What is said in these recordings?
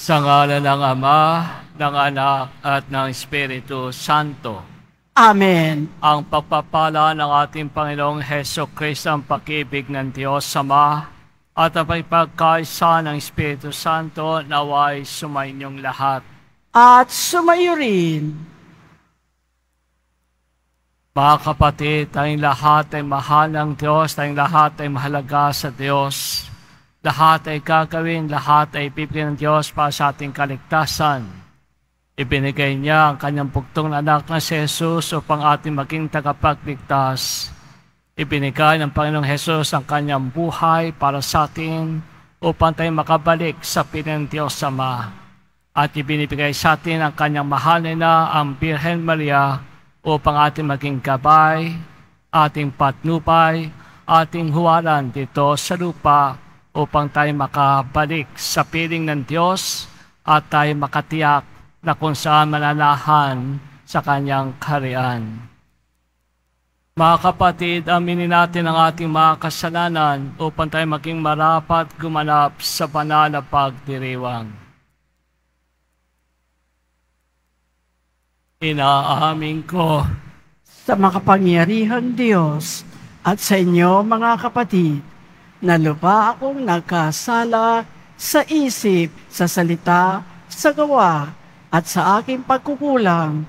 Sa ngalan ng Ama, ng Anak, at ng Espiritu Santo. Amen. Ang pagpapala ng ating Panginoong Hesukristo, ang pag-ibig ng Diyos Ama, at ang pagkaisa ng Espiritu Santo naway sumainyong lahat. At sumayo rin. Mga kapatid, tayong lahat ay mahal ng Diyos, tayong lahat ay mahalaga sa Diyos. Lahat ay gagawin, lahat ay bibigyan ng Diyos para sa ating kaligtasan. Ibinigay niya ang kanyang bugtong na anak na si Jesus upang ating maging tagapagligtas. Ibinigay ng Panginoong Jesus ang kanyang buhay para sa atin upang tayo makabalik sa piling ng Diyos Ama. At ibinibigay sa atin ang kanyang mahal na ang Birhen Maria upang ating maging gabay, ating patnubay, ating huwaran dito sa lupa upang tayo makabalik sa piling ng Diyos at tayo makatiyak na kung saan mananahan sa kanyang kaharian. Mga kapatid, aminin natin ang ating mga kasalanan upang tayo maging marapat gumanap sa banal na pagdiriwang. Inaamin ko Sa makapangyarihang Diyos at sa inyo mga kapatid, na lupa akong nagkasala sa isip, sa salita, sa gawa, at sa aking pagkukulang.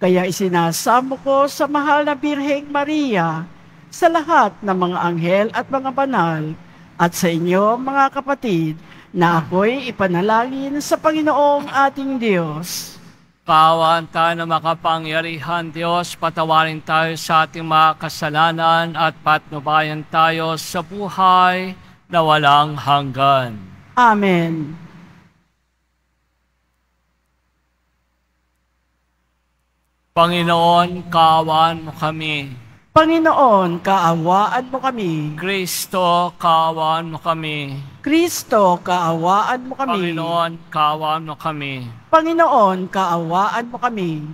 Kaya isinasamo ko sa mahal na Birheng Maria, sa lahat ng mga anghel at mga banal, at sa inyo mga kapatid, na ako'y ipanalangin sa Panginoong ating Diyos. Kaawaan tayo ng makapangyarihan Diyos, patawarin tayo sa ating mga kasalanan at patnubayan tayo sa buhay na walang hanggan. Amen. Panginoon, kaawaan mo kami. Panginoon, kaawaan mo kami. Kristo, kaawaan mo kami. Kristo, kaawaan mo kami. Panginoon, kaawaan mo kami. Panginoon, kaawaan mo kami.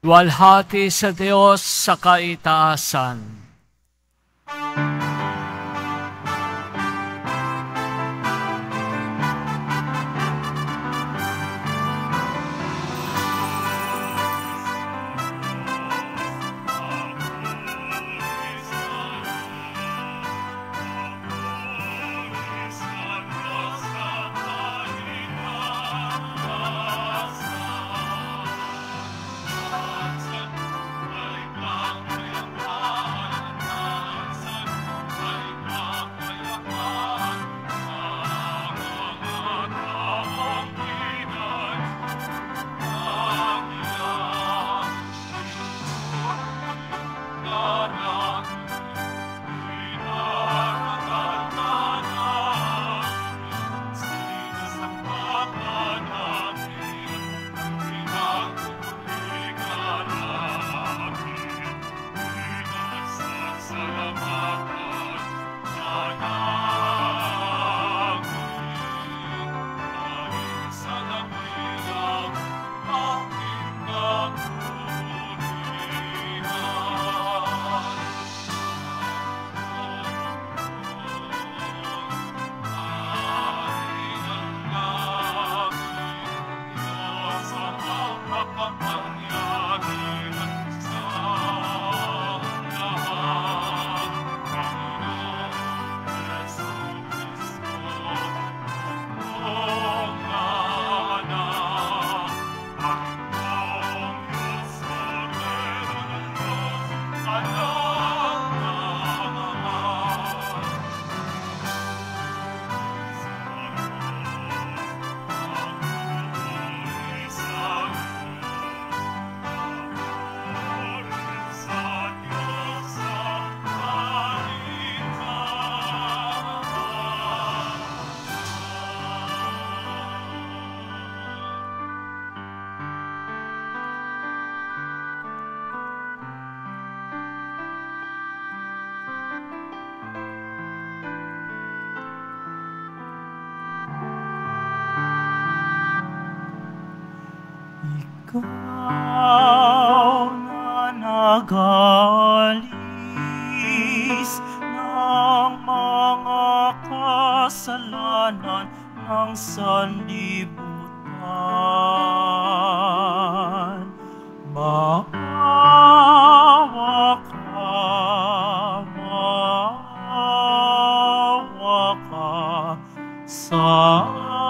Luwalhati sa Diyos sa kaitaasan. Ikaw na nag-alis ng mga kasalanan ng sanlibutan. Maawa ka sa amin.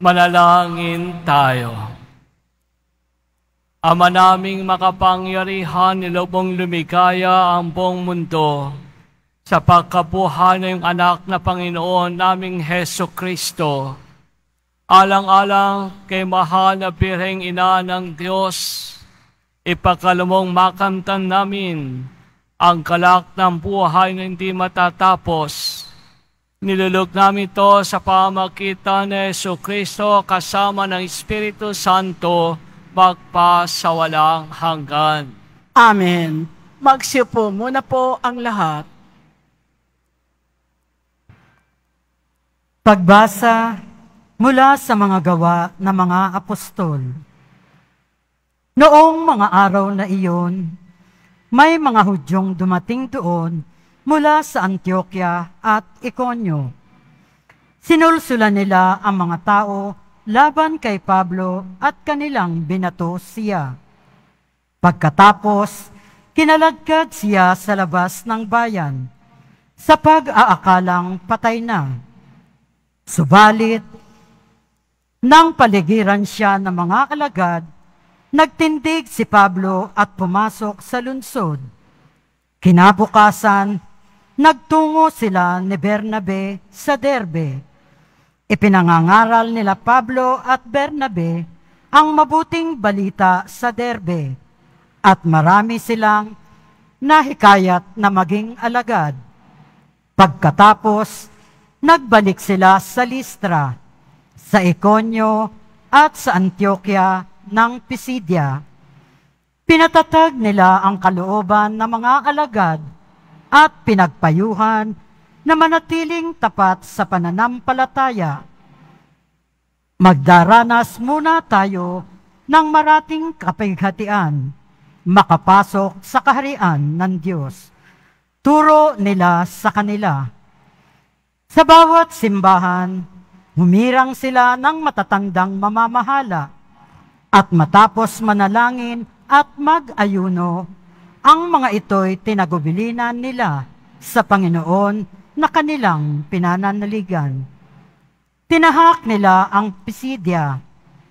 Manalangin tayo. Ama naming makapangyarihan, nilubong lumikaya ang buong mundo sa pagkabuhay ng iyong anak na Panginoon naming Heso Kristo. Alang-alang kay mahal na Birheng Ina ng Diyos, ipagkalumong makamtan namin ang kalak ng buhay na hindi matatapos. Nilulog namin ito sa pamagitan ni Heso Kristo kasama ng Espiritu Santo magpasawalang hanggan. Amen. Magsiupo muna po ang lahat. Pagbasa mula sa mga gawa ng mga apostol. Noong mga araw na iyon, may mga Hudyong dumating doon mula sa Antioquia at Iconio. Sinulsulan nila ang mga tao laban kay Pablo at kanilang binato siya. Pagkatapos, kinalagkad siya sa labas ng bayan sa pag-aakalang patay na. Subalit, nang paligiran siya ng mga alagad, nagtindig si Pablo at pumasok sa lungsod. Kinabukasan, nagtungo sila ni Bernabe sa Derbe. Ipinangangaral nila Pablo at Bernabe ang mabuting balita sa Derbe at marami silang nahikayat na maging alagad. Pagkatapos, nagbalik sila sa Listra, sa Iconio at sa Antioquia ng Pisidia. Pinatatag nila ang kalooban ng mga alagad at pinagpayuhan na manatiling tapat sa pananampalataya. Magdaranas muna tayo ng marating kapighatian, makapasok sa kaharian ng Diyos. Turo nila sa kanila. Sa bawat simbahan, humirang sila ng matatandang mamamahala at matapos manalangin at mag-ayuno, ang mga ito'y tinagubilinan nila sa Panginoon na kanilang pinananaligan. Tinahak nila ang Pisidia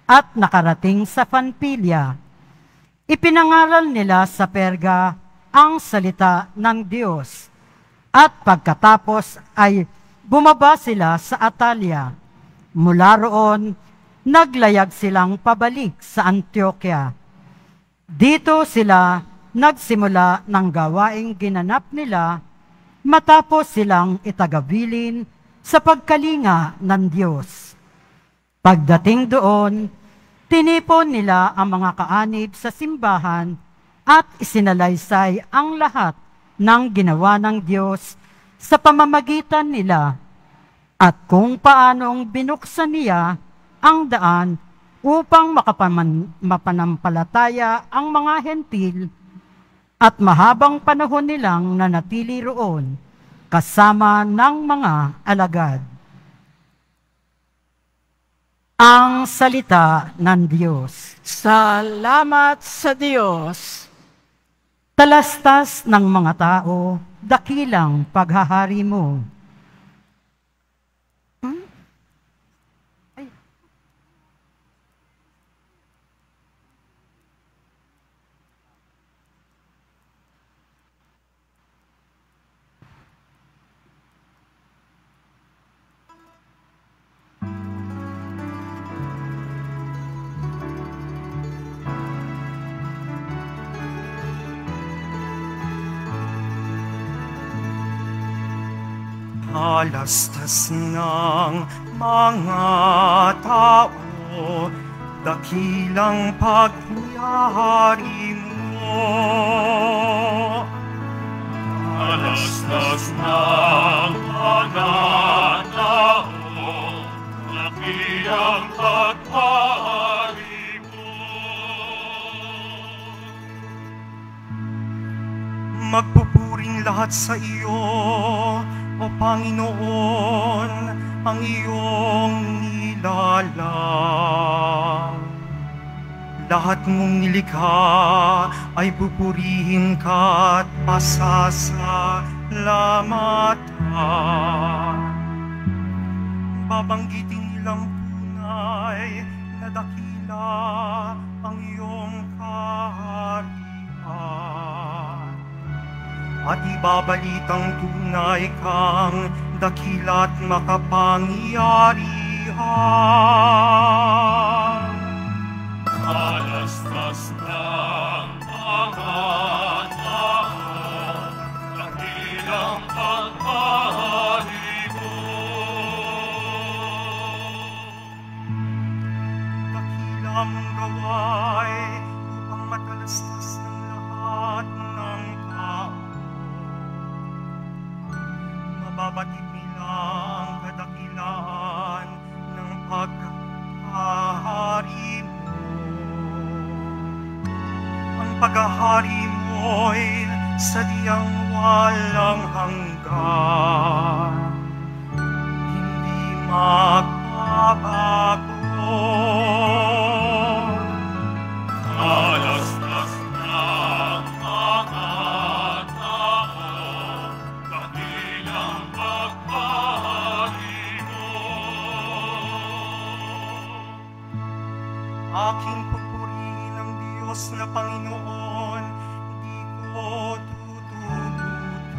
at nakarating sa Panfilia. Ipinangaral nila sa Perga ang salita ng Diyos at pagkatapos ay bumaba sila sa Atalia. Mula roon, naglayag silang pabalik sa Antioquia. Dito sila nagsimula ng gawaing ginanap nila matapos silang itagabilin sa pagkalinga ng Diyos. Pagdating doon, tinipon nila ang mga kaanib sa simbahan at isinalaysay ang lahat ng ginawa ng Diyos sa pamamagitan nila at kung paanong binuksan niya ang daan upang mapanampalataya ang mga hentil at mahabang panahon nilang nanatili roon kasama ng mga alagad. Ang salita ng Diyos. Salamat sa Diyos. Talastas ng mga tao, dakilang paghahari mo. Talastas ng mga tao, dakilang pagyari mo. Talastas ng mga tao, dakilang pagyari mo. Magpupuring lahat sa iyo, O Panginoon, ang iyong nilalang. Lahat mong nilikha ay pupurihin ka at pasasalamatan. Babanggitin nilang tunay na dakila ang iyong kaharian. At ibabalitang tunay kang dakila't makapangyarihan. Talastas ng mga tao, dakilang paghahari mo. Dakilang gaway upang matalastas ng lahat ng tao. Mababatid nila ang kadakilaan ng paghahari mo. Ang paghahari mo'y sadyang walang hanggan, hindi magbabago. Talastas ng mga tao, dakilang paghahari mo. Aking pupurihin ang Diyos na Panginoon, di ko tutututan.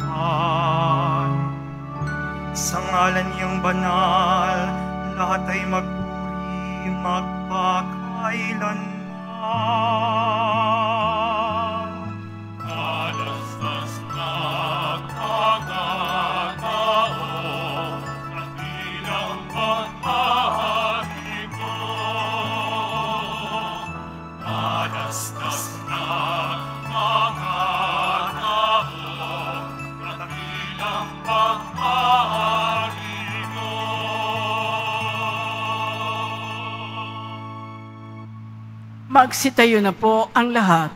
Sa ngalan niyang banal, lahat ay magpuri magpakailanman. Talastas ng mga tao, dakilang paghahari mo. Talastas ng mga tao, dakilang paghahari mo. Magsitayo na po ang lahat.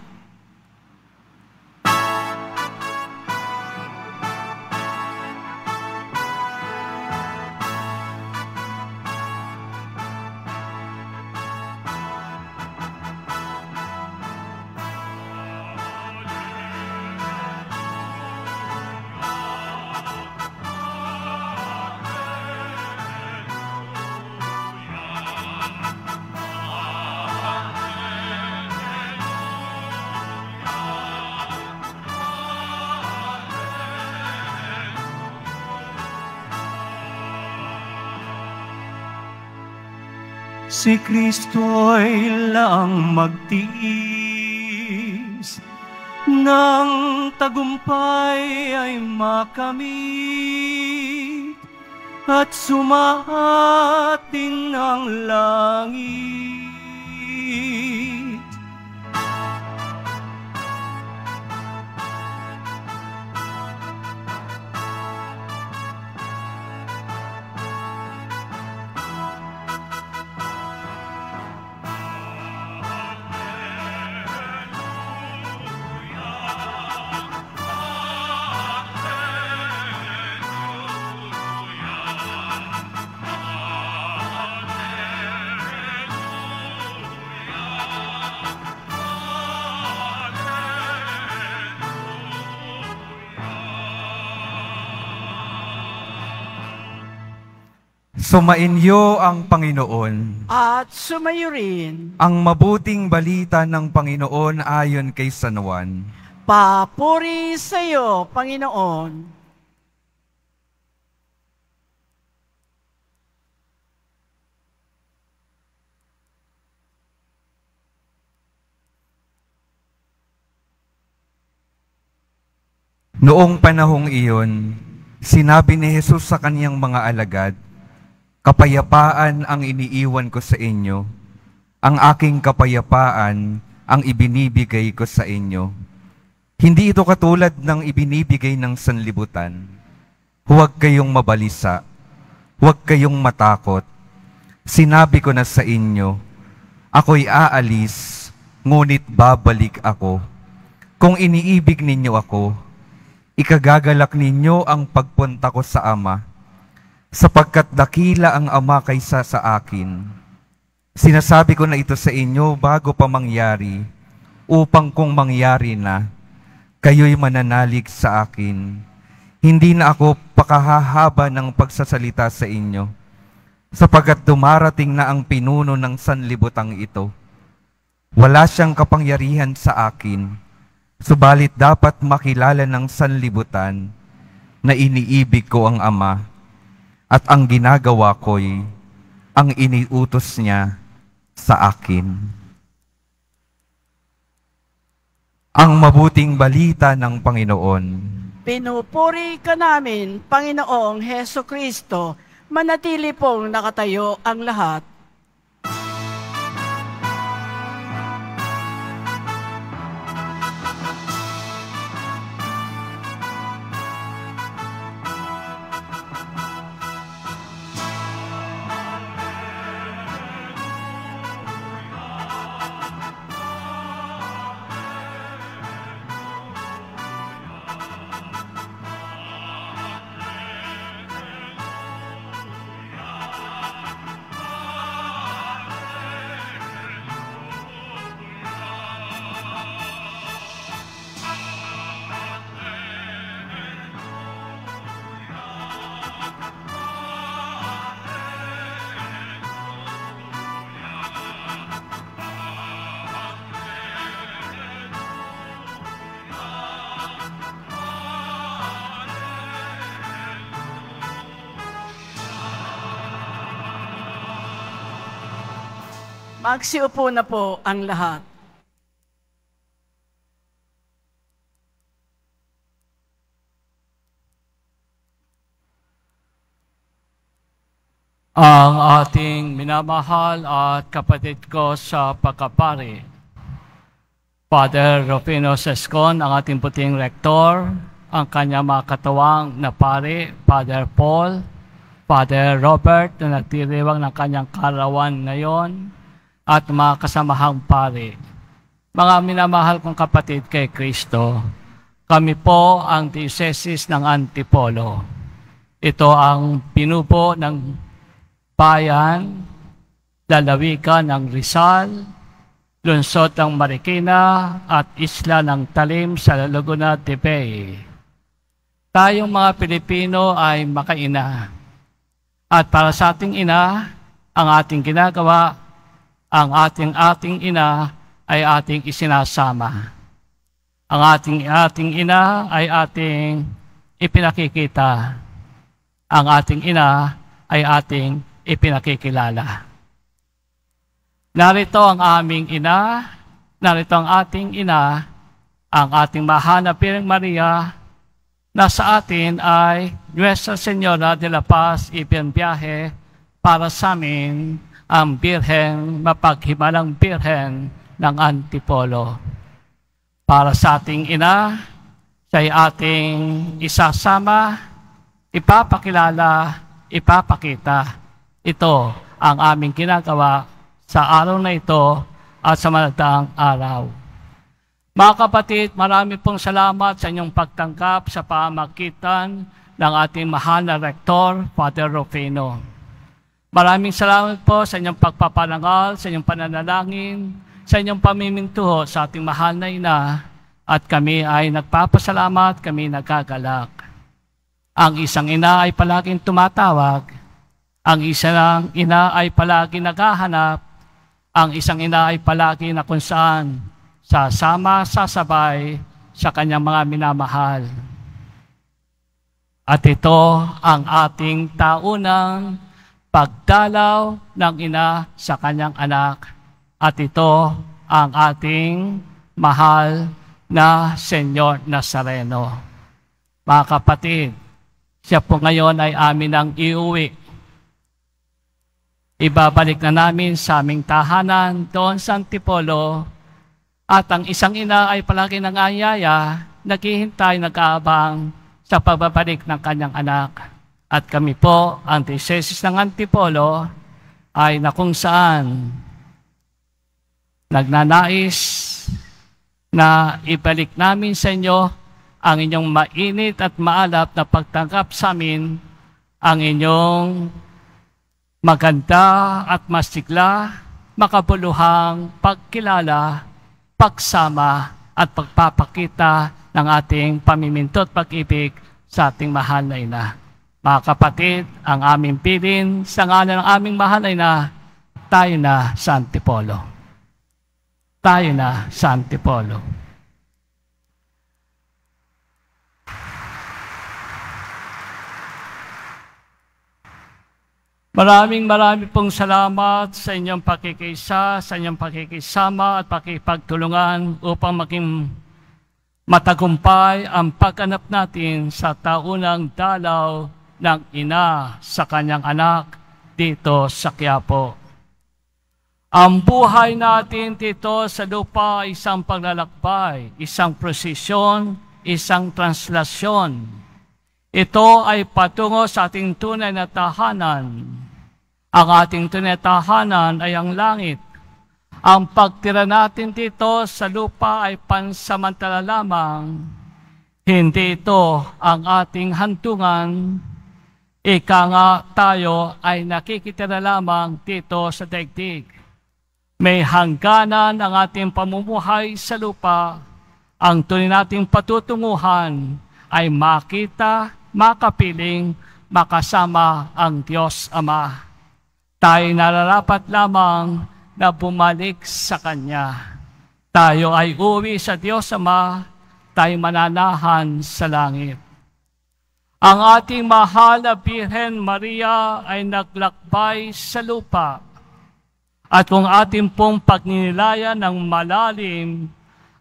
Si Kristo'y lang magtiis, ng tagumpay ay makamit, at sumahatin ang langit. Sumainyo ang Panginoon. At sumayo rin. Ang mabuting balita ng Panginoon ayon kay San Juan. Papuri sa iyo, Panginoon. Noong panahong iyon, sinabi ni Jesus sa kaniyang mga alagad, "Kapayapaan ang iniiwan ko sa inyo. Ang aking kapayapaan ang ibinibigay ko sa inyo. Hindi ito katulad ng ibinibigay ng sanlibutan. Huwag kayong mabalisa. Huwag kayong matakot. Sinabi ko na sa inyo, ako'y aalis, ngunit babalik ako. Kung iniibig ninyo ako, ikagagalak ninyo ang pagpunta ko sa Ama, sapagkat dakila ang Ama kaysa sa akin. Sinasabi ko na ito sa inyo bago pa mangyari, upang kung mangyari na, kayo'y mananalig sa akin. Hindi na ako pakahahaba ng pagsasalita sa inyo, sapagkat dumarating na ang pinuno ng sanlibutang ito. Wala siyang kapangyarihan sa akin, subalit dapat makilala ng sanlibutan na iniibig ko ang Ama, at ang ginagawa ko'y ang iniutos niya sa akin." Ang mabuting balita ng Panginoon. Pinupuri ka namin, Panginoong Heso Kristo. Manatili pong nakatayo ang lahat. Magsiupo na po ang lahat. Ang ating minamahal at kapatid ko sa pagkapari, Father Rufino Sescon, ang ating puting rektor, ang kanyang mga katawang na pari, Father Paul, Father Robert, na nagtiriwang ng kanyang karawan ngayon, at mga kasamahang pari, mga minamahal kong kapatid kay Kristo, kami po ang Diocese ng Antipolo. Ito ang pinupo ng bayan, lalawigan ng Rizal, lungsod ng Marikina at isla ng Talim sa Laguna de Bay. Tayong mga Pilipino ay makaina. At para sa ating ina, ang ating ginagawa, ang ating ina ay ating isinasama. Ang ating ina ay ating ipinakikita. Ang ating ina ay ating ipinakikilala. Narito ang aming ina, narito ang ating ina, ang ating mahal na Birheng Maria, na sa atin ay Nuestra Señora de la Paz ibinbiyahe para sa amin ang Birheng, mapaghimalang Birheng ng Antipolo. Para sa ating ina, siya'y ating isasama, ipapakilala, ipapakita. Ito ang aming ginagawa sa araw na ito at sa managdaang araw. Mga kapatid, marami pong salamat sa inyong pagtangkap sa pamagitan ng ating mahal na Rektor, Father Rufino. Maraming salamat po sa inyong pagpaparangal, sa inyong pananalangin, sa inyong pamimintuho sa ating mahal na ina, at kami ay nagpapasalamat, kami nagagalak. Ang isang ina ay palaging tumatawag, ang isang ina ay palaging naghahanap, ang isang ina ay palagi na kung saan sasama, sasabay sa kanyang mga minamahal. At ito ang ating taunang pagdalaw ng ina sa kanyang anak. At ito ang ating mahal na Senyor Nazareno. Mga kapatid, siya po ngayon ay amin ang iuwi. Ibabalik na namin sa aming tahanan doon sa Antipolo. At ang isang ina ay palagi nangayaya, naghihintay, nag-aabang sa pagbabalik ng kanyang anak. At kami po, ang Diocese ng Antipolo, ay na kung saan nagnanais na ibalik namin sa inyo ang inyong mainit at maalap na pagtanggap sa amin, ang inyong maganda at masigla, makabuluhang pagkilala, pagsama at pagpapakita ng ating pamiminto at pag-ibig sa ating mahal na ina. Mga kapatid, ang aming pilin sa ngalan ng aming mahal na ina, tayo na sa Antipolo. Tayo na sa Antipolo. Maraming pong salamat sa inyong pakikisa, sa inyong pakikisama at pakipagtulungan upang maging matagumpay ang pagganap natin sa taunang dalaw ng ina sa kanyang anak dito sa Quiapo. Ang buhay natin dito sa lupa ay isang paglalakbay, isang prosesyon, isang translasyon. Ito ay patungo sa ating tunay na tahanan. Ang ating tunay na tahanan ay ang langit. Ang pagtira natin dito sa lupa ay pansamantala lamang. Hindi ito ang ating hantungan. Ika nga tayo ay nakikitira lamang dito sa daigdig. May hangganan ang ating pamumuhay sa lupa. Ang tunay nating patutunguhan ay makita, makapiling, makasama ang Diyos Ama. Tayo nararapat lamang na bumalik sa Kanya. Tayo ay uwi sa Diyos Ama, tayo mananahan sa langit. Ang ating mahal na Birhen Maria ay naglakbay sa lupa. At kung ating pong pagninilayan ng malalim,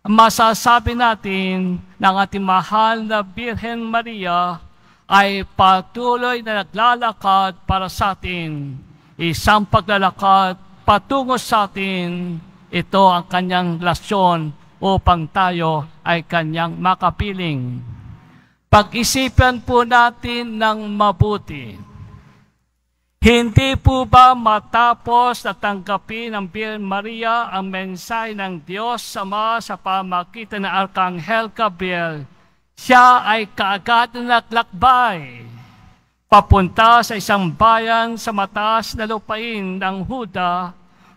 masasabi natin na ang ating mahal na Birhen Maria ay patuloy na naglalakad para sa atin. Isang paglalakad patungo sa atin, ito ang kanyang lasyon upang tayo ay kanyang makapiling. . Pag-isipan po natin ng mabuti. Hindi po ba matapos na tanggapin ng Birhen Maria ang mensahe ng Diyos Ama sa pamagitan ng Arkanghel Gabriel, siya ay kaagad na naglakbay papunta sa isang bayan sa mataas na lupain ng Huda.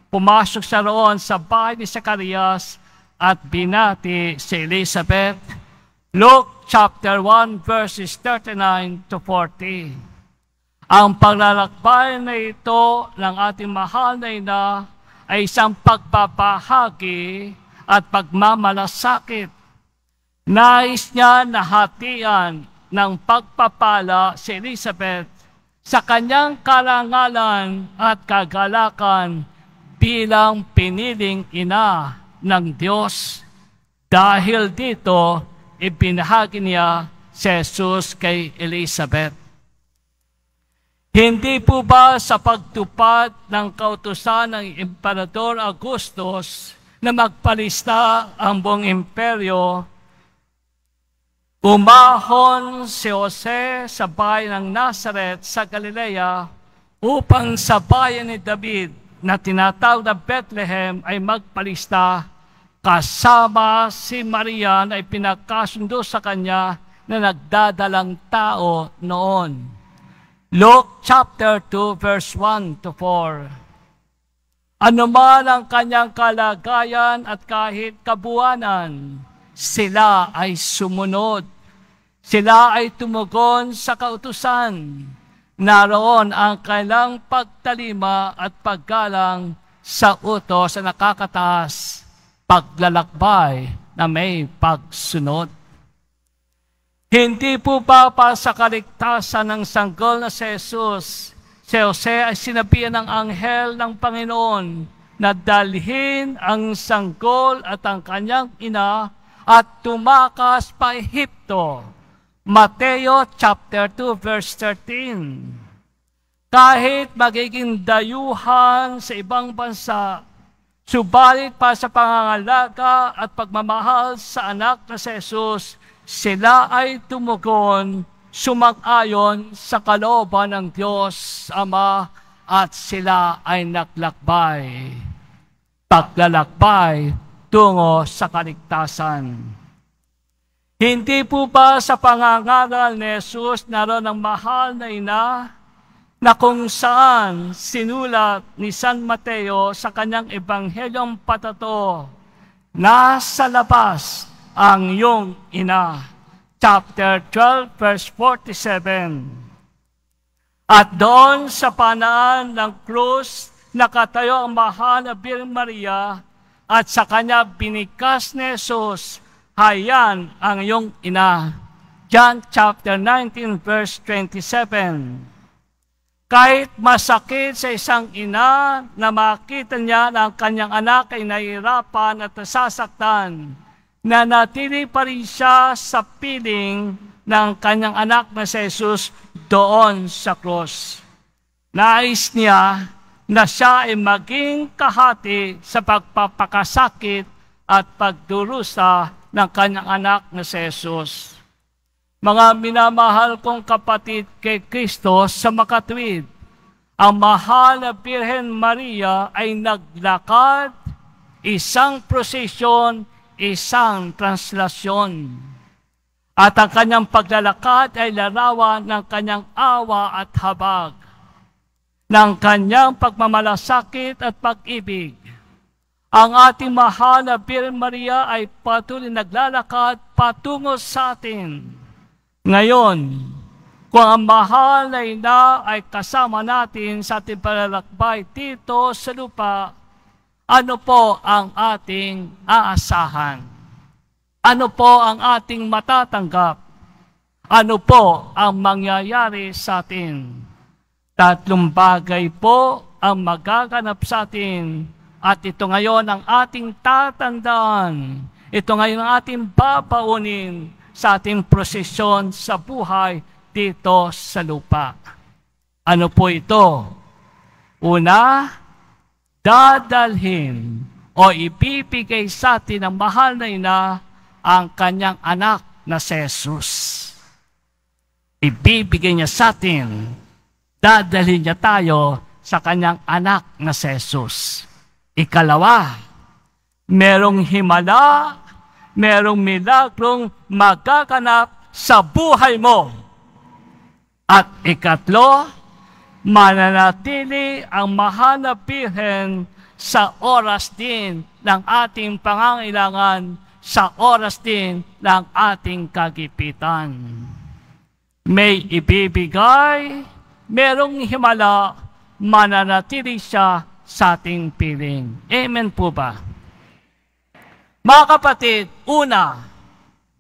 Pumasok siya roon sa bahay ni Zacarias at binati si Elizabeth. Luke chapter 1 verses 39 to 40. Ang paglalakbay na ito ng ating mahal na ina ay isang pagpapahagi at pagmamalasakit. Nais niya na hatian ng pagpapala si Elizabeth sa kanyang karangalan at kagalakan bilang piniling ina ng Diyos. Dahil dito, ibinahagi niya si Jesus kay Elizabeth. Hindi po ba sa pagtupad ng kautusan ng Emperador Augustus na magpalista ang buong imperyo, umahon si Jose sa bayan ng Nazareth sa Galilea upang sa bayan ni David na tinatawag na Bethlehem ay magpalista kasama si Maria na ipinagkasundo sa kanya na nagdadalang tao noon. Luke chapter 2 verse 1 to 4. Ano man ang kanyang kalagayan at kahit kabuanan, sila ay sumunod. Sila ay tumugon sa kautusan. Naroon ang kailang pagtalima at paggalang sa utos na nakakataas, paglalakbay na may pagsunod. Hindi po ba para sa kaligtasan ng sanggol na si Jesus, si Jose ay sinabihan ng anghel ng Panginoon na dalhin ang sanggol at ang kanyang ina at tumakas pa Ehipto. Mateo chapter 2 verse 13. Kahit magiging dayuhan sa ibang bansa, subalit pa sa pangangalaga at pagmamahal sa anak na si Jesus, sila ay tumugon, sumang-ayon sa kalooban ng Diyos Ama at sila ay naglakbay. Paglalakbay tungo sa kaligtasan. Hindi po ba sa pangangaral ni Jesus naroon ang mahal na ina na kung saan sinulat ni San Mateo sa kanyang ebanghelyong patato, nasa labas ang iyong ina. Chapter 12, verse 47. At doon sa panaan ng krus, nakatayo ang mahal na Birhen Maria at sa kanya binikas ni Jesus, hayan ang iyong ina. John chapter 19, verse 27. Kahit masakit sa isang ina na makita niya na ang kanyang anak ay nahihirapan at nasasaktan, nanatili pa rin siya sa piling ng kanyang anak na si Jesus doon sa cross. Nais niya na siya ay maging kahati sa pagpapakasakit at pagdurusa ng kanyang anak na si Jesus. Mga minamahal kong kapatid kay Kristo sa makatwid, ang mahal na Birhen Maria ay naglakad, isang prosesyon, isang translasyon. At ang kanyang paglalakad ay larawan ng kanyang awa at habag, ng kanyang pagmamalasakit at pag-ibig. Ang ating mahal na Birhen Maria ay patuloy naglalakad patungo sa atin. Ngayon, kung ang mahal na ina ay kasama natin sa ating paglalakbay dito sa lupa, ano po ang ating aasahan? Ano po ang ating matatanggap? Ano po ang mangyayari sa atin? Tatlong bagay po ang magaganap sa atin at ito ngayon ang ating tatandaan. Ito ngayon ang ating babaunin sa ating prosesyon sa buhay dito sa lupa. Ano po ito? Una, dadalhin o ibibigay sa atin ng mahal na ina ang kanyang anak na si Jesus. Ibibigay niya sa atin dadalhin niya tayo sa kanyang anak na si Jesus. Ikalawa, merong himala, merong milagrong magaganap sa buhay mo. At ikatlo, mananatili ang mahal na Birhen sa oras din ng ating pangangailangan, sa oras din ng ating kagipitan. May ibibigay, merong himala, mananatili siya sa ating piling. Amen po ba? Mga kapatid, una,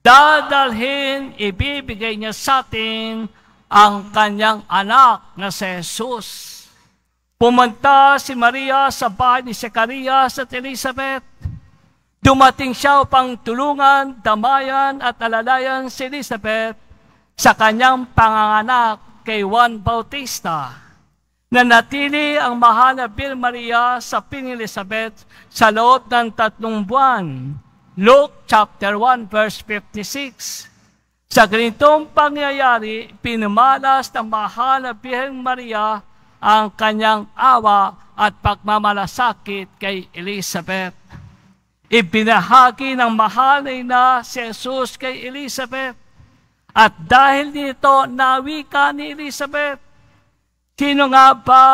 dadalhin, ibibigay niya sa atin ang kanyang anak na si Jesus. Pumunta si Maria sa bahay ni Zacarias at Elizabeth. Dumating siya upang tulungan, damayan at alalayan si Elizabeth sa kanyang panganganak kay Juan Bautista. Nanatili ang mahal na Birhen Maria sa piling Elizabeth sa loob ng 3 buwan. Luke chapter 1 verse 56. Sa ganitong pangyayari, pinamalas ng mahal na Birhen Maria ang kanyang awa at pagmamalasakit kay Elizabeth. Ibinahagi ng mahal na ina si Jesus kay Elizabeth. At dahil dito, nawika ni Elizabeth, sino nga ba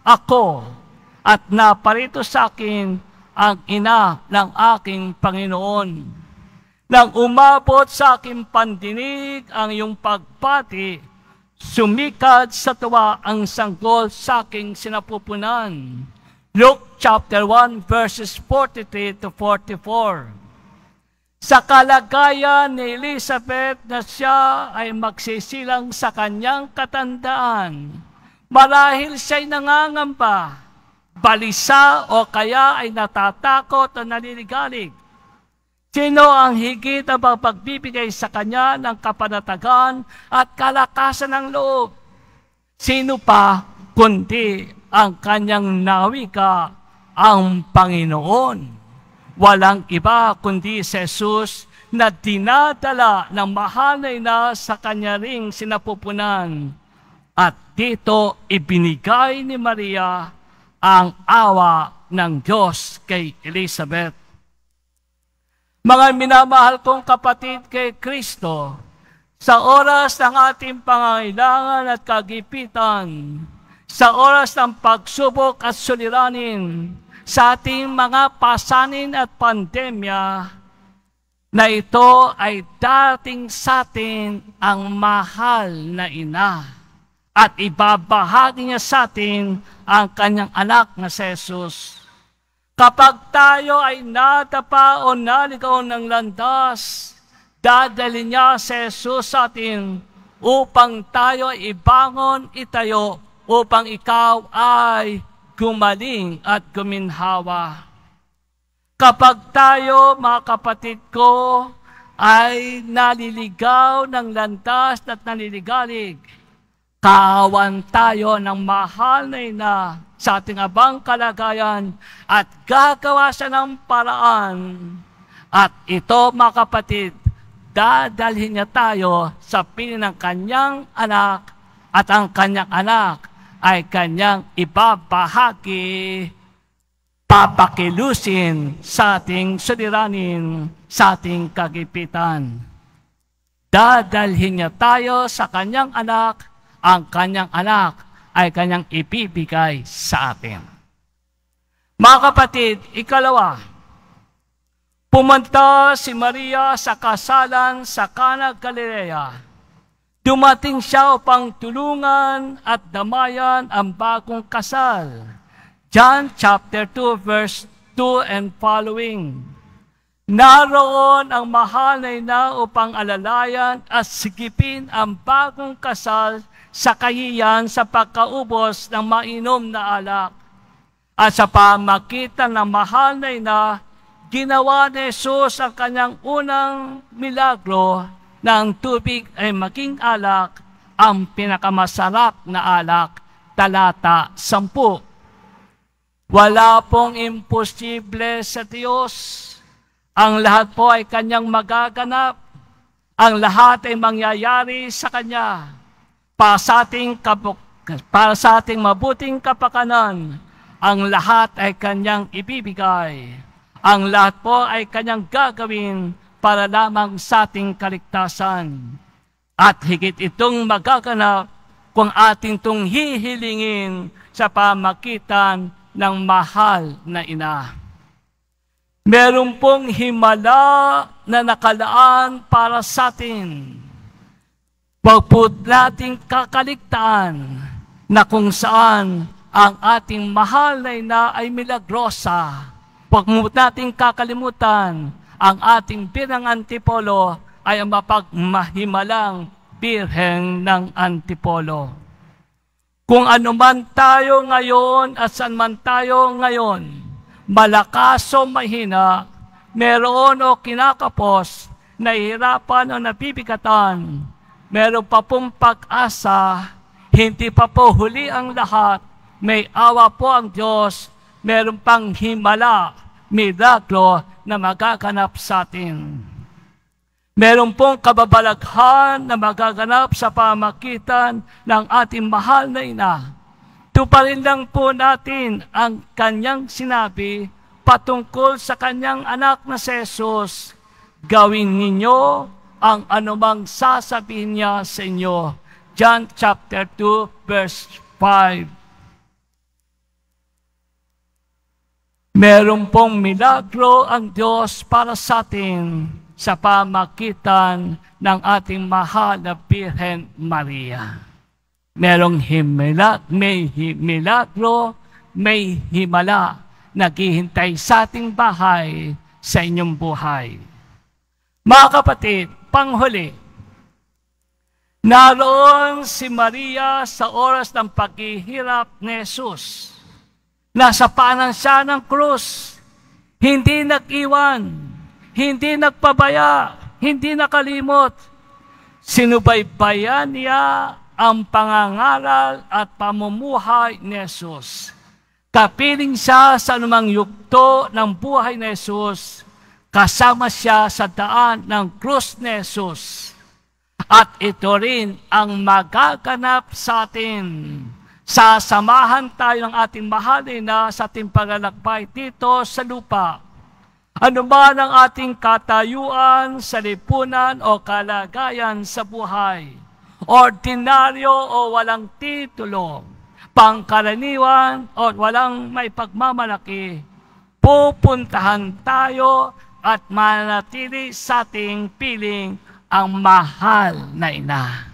ako at naparito sa akin ang ina ng aking Panginoon? Nang umabot sa aking pandinig ang iyong pagbati, sumikad sa tuwa ang sanggol sa aking sinapupunan. Luke chapter 1 verses 43 to 44. Sa kalagayan ni Elizabeth na siya ay magsisilang sa kanyang katandaan, marahil siya'y nangangamba, balisa o kaya ay natatakot o naliligalig. Sino ang higit na pagbibigay sa kanya ng kapanatagan at kalakasan ng loob? Sino pa kundi ang kanyang nawika, ang Panginoon? Walang iba kundi si Jesus na dinadala ng mahal na ina sa kanya ring sinapupunan. At dito ibinigay ni Maria ang awa ng Diyos kay Elizabeth. Mga minamahal kong kapatid kay Kristo, sa oras ng ating pangangailangan at kagipitan, sa oras ng pagsubok at suliranin, sa ating mga pasanin at pandemya, na ito ay dating sa atin ang mahal na ina. At ibabahagi niya sa atin ang kanyang anak na si Jesus. Kapag tayo ay nadapa o naligaw ng landas, dadalhin niya si Jesus sa atin upang tayo ay ibangon, itayo, upang ikaw ay gumaling at guminhawa. Kapag tayo, mga kapatid ko, ay naliligaw ng landas at naliligalig, kaawan tayo ng mahal na ina sa ating abang kalagayan at gagawa siya ng paraan. At ito, mga kapatid, dadalhin niya tayo sa piling ng kanyang anak at ang kanyang anak ay kanyang ibabahagi, papakilusin sa ating suliranin, sa ating kagipitan. Dadalhin niya tayo sa kanyang anak, ang kanyang anak ay kanyang ibibigay sa atin. Mga kapatid, ikalawa, pumunta si Maria sa kasalan sa Cana Galilea. Dumating siya upang tulungan at damayan ang bagong kasal. John chapter 2 verse 2 and following. Naroon ang mahal na ina upang alalayan at sigipin ang bagong kasal sa kahiyan sa pagkaubos ng mainom na alak. At sa pamagitan ng mahal na ina, ginawa ni Jesus ang kanyang unang milagro na ang tubig ay maging alak, ang pinakamasarap na alak, talata 10. Wala pong imposible sa Diyos. Ang lahat po ay kanyang magaganap. Ang lahat ay mangyayari sa kanya. Para sa ating para sa ating mabuting kapakanan, ang lahat ay kanyang ibibigay. Ang lahat po ay kanyang gagawin para lamang sa ating kaligtasan. At higit itong magaganap kung ating itong hihilingin sa pamagitan ng mahal na ina. Meron pong himala na nakalaan para sa atin. Huwag po nating kakaligtaan na kung saan ang ating mahal na ina ay milagrosa. Huwag mo nating kakalimutan ang ating birang Antipolo ay ang mapagmahimalang Birhen ng Antipolo. Kung ano man tayo ngayon at saan man tayo ngayon, malakas o mahina, meron o kinakapos, nahihirapan o nabibigatan, meron pa pong pag-asa, hindi pa po huli ang lahat, may awa po ang Diyos, meron pang himala, milagro na magaganap sa atin. Meron pong kababalaghan na magaganap sa pamagitan ng ating mahal na ina. Tuparin lang po natin ang kanyang sinabi patungkol sa kanyang anak na si Jesus. Gawin ninyo ang anumang sasabihin niya sa inyo. John chapter 2 verse 5. Meron pong milagro ang Diyos para sa atin sa pamagitan ng ating mahal na Birhen Maria. Merong may milagro, may himala, naghihintay sa ating bahay, sa inyong buhay. Mga kapatid, panghuli, naroon si Maria sa oras ng paghihirap ni Jesus. Nasa paanan siya ng krus, hindi nag-iwan, hindi nagpabaya, hindi nakalimot. Sinubaybayan niya ang pangangaral at pamumuhay ni Jesus. Kapiling siya sa anumang yugto ng buhay ni Jesus. Kasama siya sa daan ng krus ni Jesus. At ito rin ang magaganap sa atin. Sasamahan tayo ng ating mahalin na sa ating paglalakbay dito sa lupa. Ano man ang ating katayuan sa lipunan o kalagayan sa buhay, ordinaryo o walang titulo, pangkaraniwan o walang may pagmamalaki, pupuntahan tayo at manatili sa ating piling ang mahal na ina.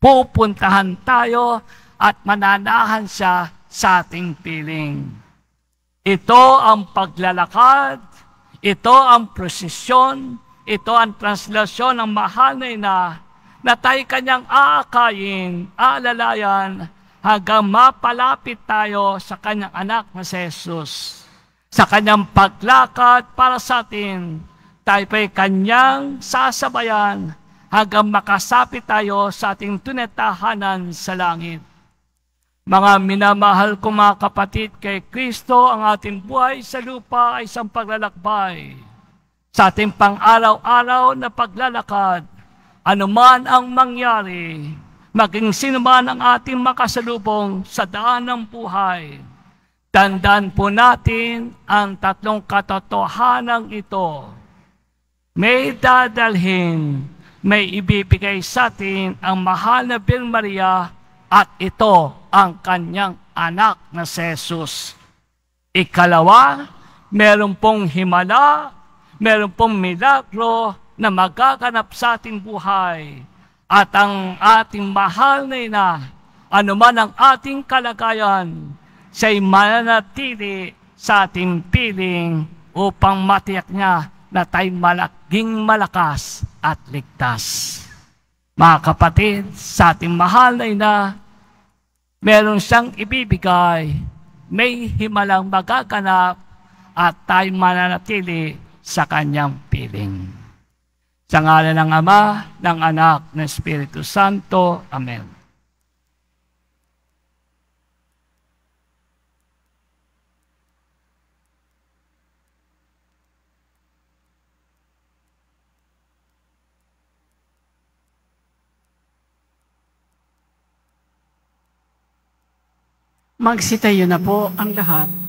Pupuntahan tayo at mananahan siya sa ating piling. Ito ang paglalakad, ito ang prosesyon, ito ang translasyon ng mahal na ina na tayo kanyang aakayin, aalalayan, hanggang mapalapit tayo sa kanyang anak na si Jesus. Sa kanyang paglakad para sa atin, tayo pa'y kanyang sasabayan hanggang makasapit tayo sa ating tunetahanan sa langit. Mga minamahal ko mga kapatid, kay Kristo ang ating buhay sa lupa ay isang paglalakbay. Sa ating pang-araw-araw na paglalakad, anuman ang mangyari, maging sino man ang ating makasalubong sa daan ng buhay, tandaan po natin ang tatlong katotohanan ito. May dadalhin, may ibibigay sa atin ang mahal na Birhen Maria at ito ang kanyang anak na si Jesus. Ikalawa, meron pong himala, meron pong milagro na magaganap sa ating buhay. At ang ating mahal na ina, anuman ang ating kalagayan, siya'y mananatili sa ating piling upang matiyak niya na tayo malaging malakas at ligtas. Mga kapatid, sa ating mahal na ina, meron siyang ibibigay, may himalang magaganap at tayo mananatili sa kanyang piling. Sa ngalan ng Ama, ng Anak, ng Espiritu Santo. Amen. Magsitayo na po ang lahat.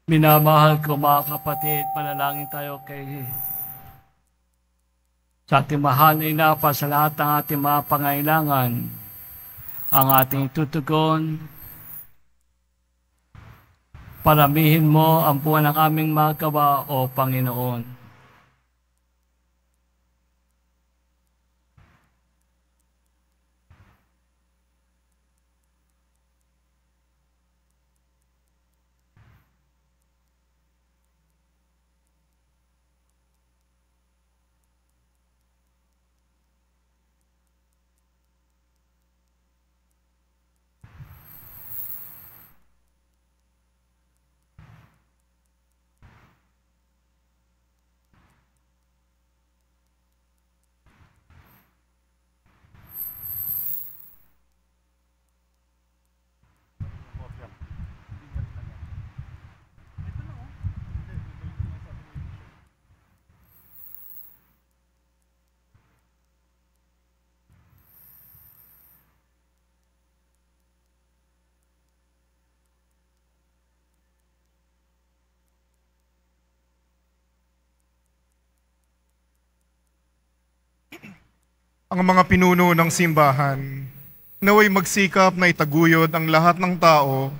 Minamahal ko mga kapatid, manalangin tayo sa ating mahal na ina pa sa lahat ng ating mga pangailangan. Ang ating tutugon, paramihin mo ang buwan ng aming magawa, O Panginoon. Ang mga pinuno ng simbahan, naway magsikap na itaguyod ang lahat ng tao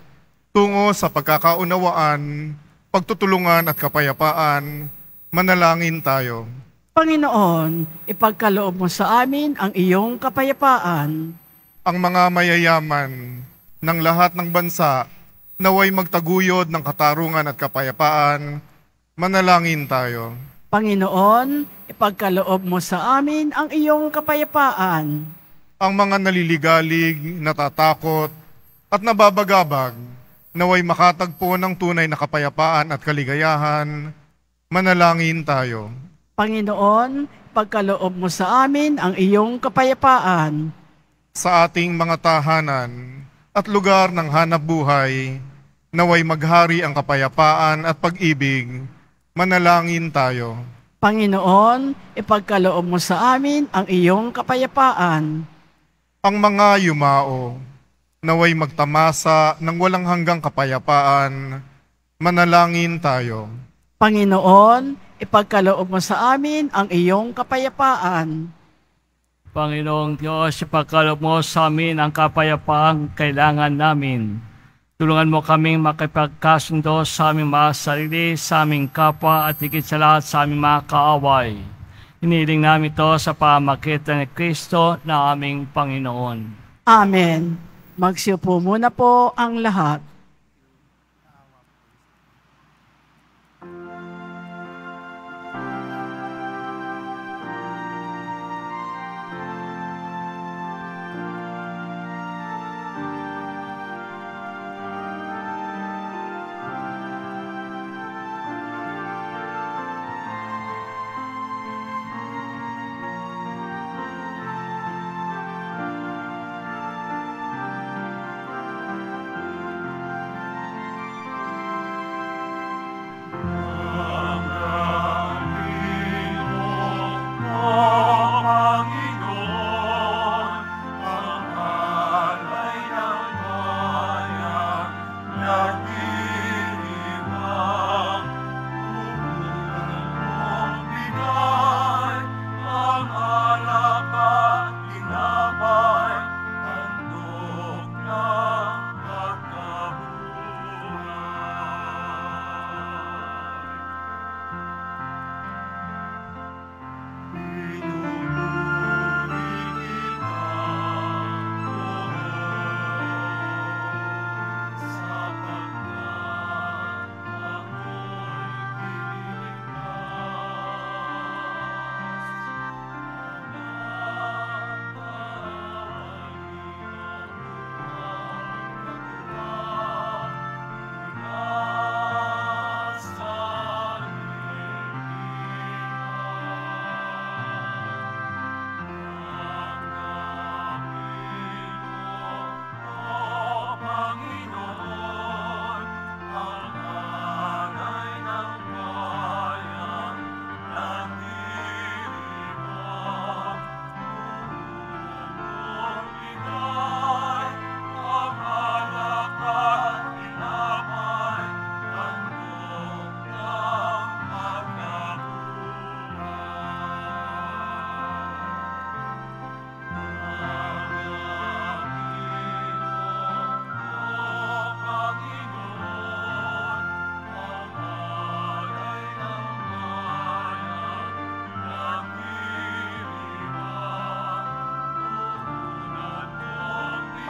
tungo sa pagkakaunawaan, pagtutulungan at kapayapaan. Manalangin tayo. Panginoon, ipagkaloob mo sa amin ang iyong kapayapaan. Ang mga mayayaman ng lahat ng bansa, naway magtaguyod ng katarungan at kapayapaan. Manalangin tayo. Panginoon, ipagkaloob mo sa amin ang iyong kapayapaan. Ang mga naliligalig, natatakot, at nababagabag, naway makatagpo ng tunay na kapayapaan at kaligayahan. Manalangin tayo. Panginoon, ipagkaloob mo sa amin ang iyong kapayapaan. Sa ating mga tahanan at lugar ng hanap buhay, naway maghari ang kapayapaan at pag-ibig. Manalangin tayo. Panginoon, ipagkaloob mo sa amin ang iyong kapayapaan. Ang mga yumao, naway magtamasa ng walang hanggang kapayapaan. Manalangin tayo. Panginoon, ipagkaloob mo sa amin ang iyong kapayapaan. Panginoong Diyos, ipagkaloob mo sa amin ang kapayapaang kailangan namin. Tulungan mo kaming makipagkasundo sa aming mga sarili, sa aming kapwa at higit sa lahat sa aming mga kaaway. Hiniling namin ito sa pamagitan ni Kristo na aming Panginoon. Amen. Magsiupo muna po ang lahat.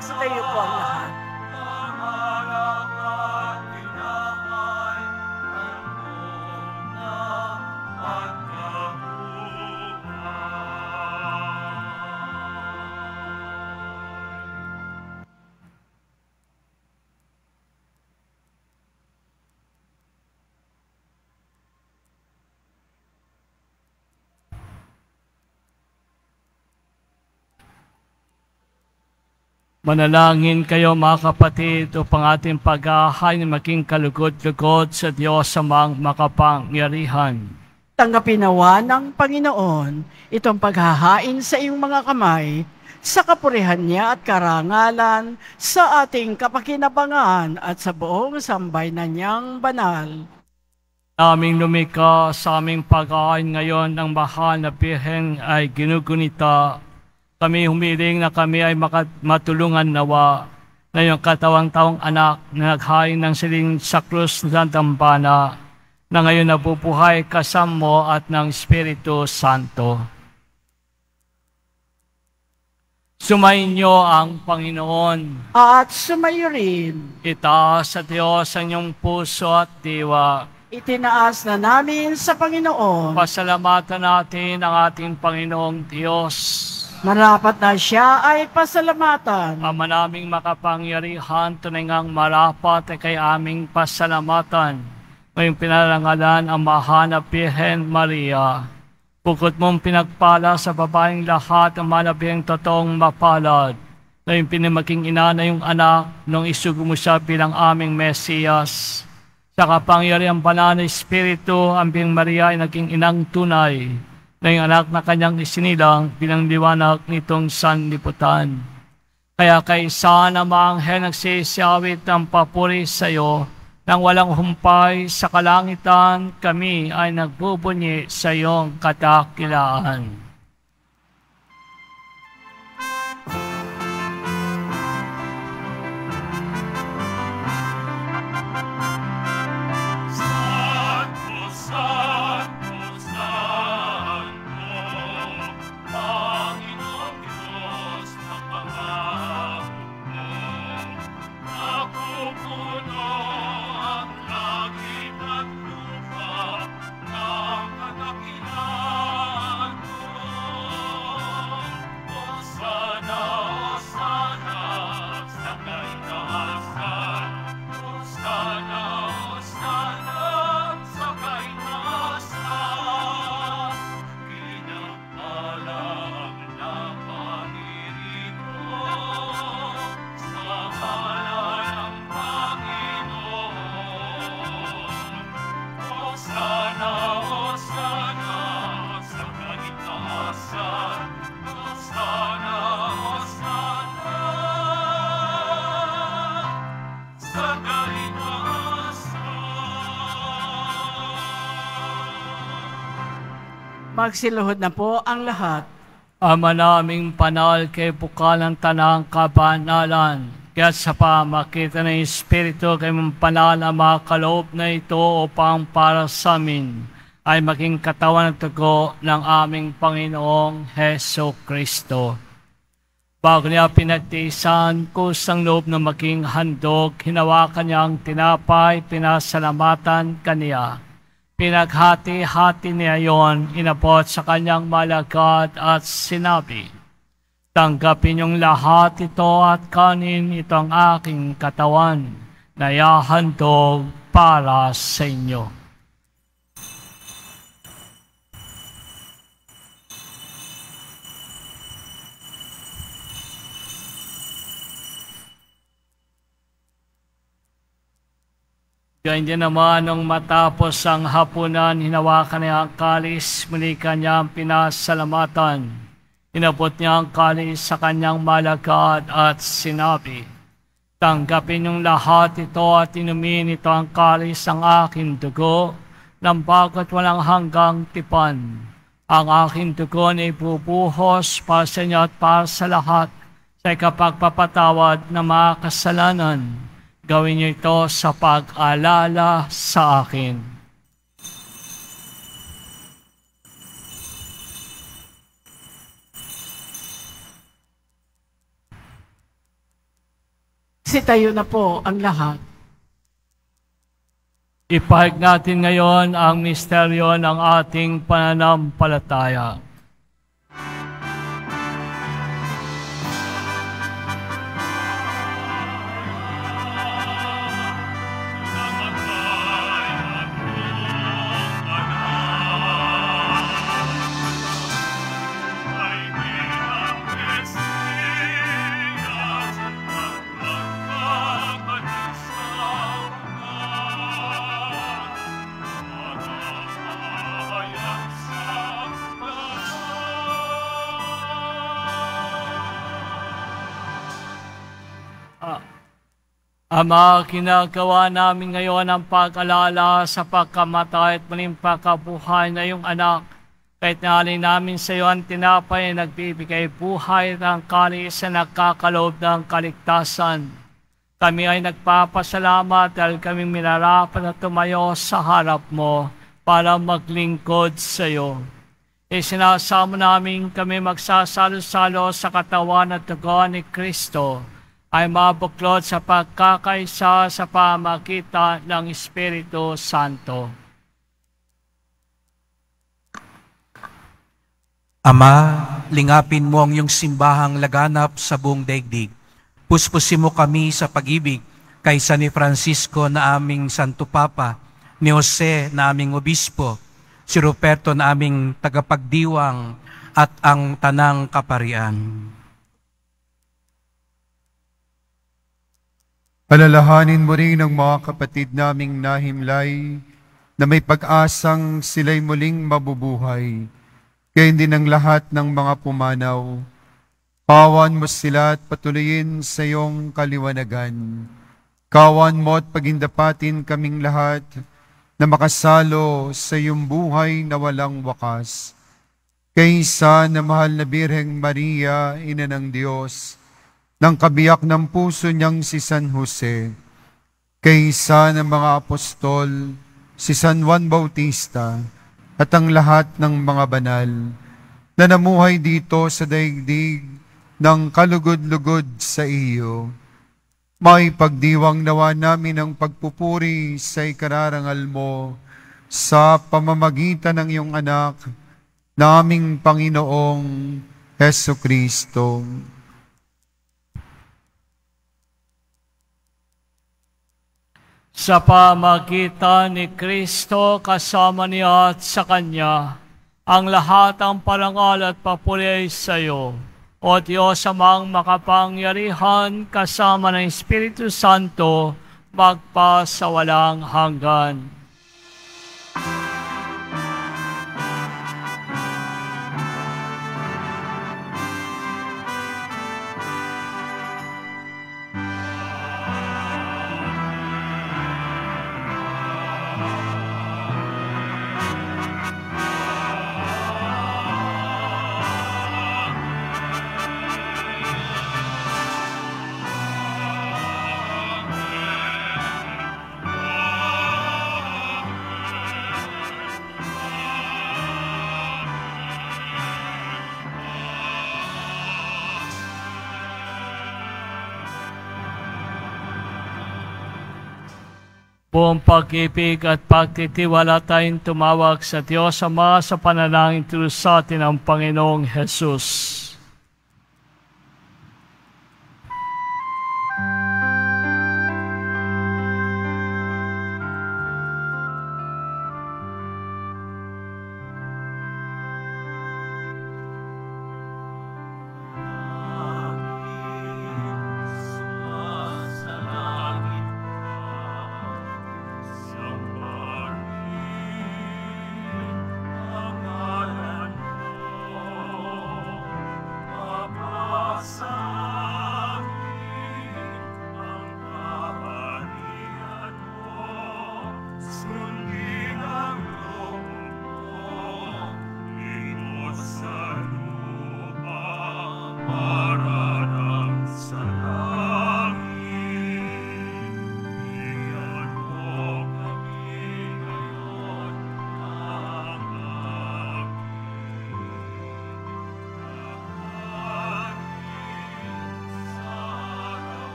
Magsitayo po ang lahat. Manalangin kayo mga kapatid upang ating pag-ahay na maging kalugod-lugod sa Diyos sa mga makapangyarihan. Tanggapin nawa ng Panginoon itong paghahain sa iyong mga kamay sa kapurihan niya at karangalan sa ating kapakinabangan at sa buong sambayanan niyang banal. Aming lumika sa aming pag-ahain ngayon ng mahal na Birhen ay ginugunita. Kami humiling na kami ay matulungan nawa na yung katawang-tawang anak na naghain ng siling sa krus ng dambana na ngayon nabubuhay kasamo at ng Espiritu Santo. Sumayin niyo ang Panginoon. At sumayo rin. Itaas sa Diyos ang inyong puso at diwa. Itinaas na namin sa Panginoon. Pasalamatan natin ang ating Panginoong Diyos. Marapat na siya ay pasalamatan. Ama naming makapangyarihan, tunay ngang marapat ay kay aming pasalamatan. Ngayong pinarangalan ang mahal na Birhen Maria. Bukod mong pinagpala sa babaeng lahat ang manabihing totoong mapalad. Ngayong pinamaging ina na yung anak nung isugo mo siya bilang aming Mesiyas. Sa kapangyarihan banal na Espiritu, ang Birhen Maria ay naging inang tunay na yung anak na kanyang isinilang bilang liwanag nitong sanlibutan. Kaya kaysa na mga anghel nagsisiyawit ng papuri sa iyo, nang walang humpay sa kalangitan, kami ay nagbubunyi sa iyong kadakilaan. Magsiluhod na po ang lahat. Ama naming panal kay bukal ng tanang kabanalan. Kaya sa pamakita ng Espiritu kay mong panal ang mga kaloob na ito upang para sa amin ay maging katawan at tugo ng aming Panginoong Heso Kristo. Bago niya pinagtiisan kusang loob na maging handog, hinawakan niya ang tinapay, pinasalamatan kaniya. Pinaghati-hati niya yon, inabot sa kanyang malagad at sinabi, "Tanggapin niyong lahat ito at kanin, ito ang aking katawan na ihahandog para sa inyo." Gayun din naman nung matapos ang hapunan, hinawakan niya ang kalis, muli kanyang pinasalamatan. Inabot niya ang kalis sa kanyang malagad at sinabi, "Tanggapin niyong lahat ito at inumin ito ang kalis ng aking dugo, ng bago't walang hanggang tipan. Ang aking dugo na ibubuhos para sa inyo at para sa lahat sa ikapagpapatawad ng mga kasalanan. Gawin niyo ito sa pag-alala sa akin." Sitayo na po ang lahat. Ipahig natin ngayon ang misteryo ng ating pananampalataya. Ama, kinagawa namin ngayon ang pag-alala sa pagkamatay at muling pagkabuhay na iyong anak. Kahit nalin namin sa iyo ang tinapay na nagbibigay buhay at ang kalis na nagkakaloob ng kaligtasan. Kami ay nagpapasalamat dahil kami minarapat na tumayo sa harap mo para maglingkod sa iyo. Isinasamo namin kami magsasalo-salo sa katawan at dugo ni Kristo ay mabuklod sa pagkakaisa sa pamagitan ng Espiritu Santo. Ama, lingapin mo ang iyong simbahang laganap sa buong daigdig. Puspusin mo kami sa pag-ibig kaysa ni Francisco na aming Santo Papa, ni Jose na aming Obispo, si Ruperto na aming tagapagdiwang at ang Tanang Kaparian. Alalahanin mo rin ang mga kapatid naming nahimlay na may pag-asang sila'y muling mabubuhay. Kaya din ang lahat ng mga pumanaw. Kawan mo sila at patuloyin sa iyong kaliwanagan. Kawan mo at pagindapatin kaming lahat na makasalo sa iyong buhay na walang wakas. Kaysa na mahal na Birheng Maria, Ina ng Diyos, ng kabiyak ng puso niyang si San Jose, kaysa ng mga apostol, si San Juan Bautista, at ang lahat ng mga banal na namuhay dito sa daigdig ng kalugod-lugod sa iyo. May pagdiwang nawa namin ang pagpupuri sa ikararangal mo sa pamamagitan ng iyong anak, naming Panginoong Heso Kristo. Sa pamagitan ni Kristo, kasama niya at sa Kanya, ang lahat ang parangal at papuri sa iyo. O Diyos amang makapangyarihan, kasama ng Espiritu Santo, magpa sa walang hanggan. Buong pag-ibig at pagtitiwala tayong tumawag sa Diyos Ama sa panalangin tulos sa atin ang Panginoong Jesus.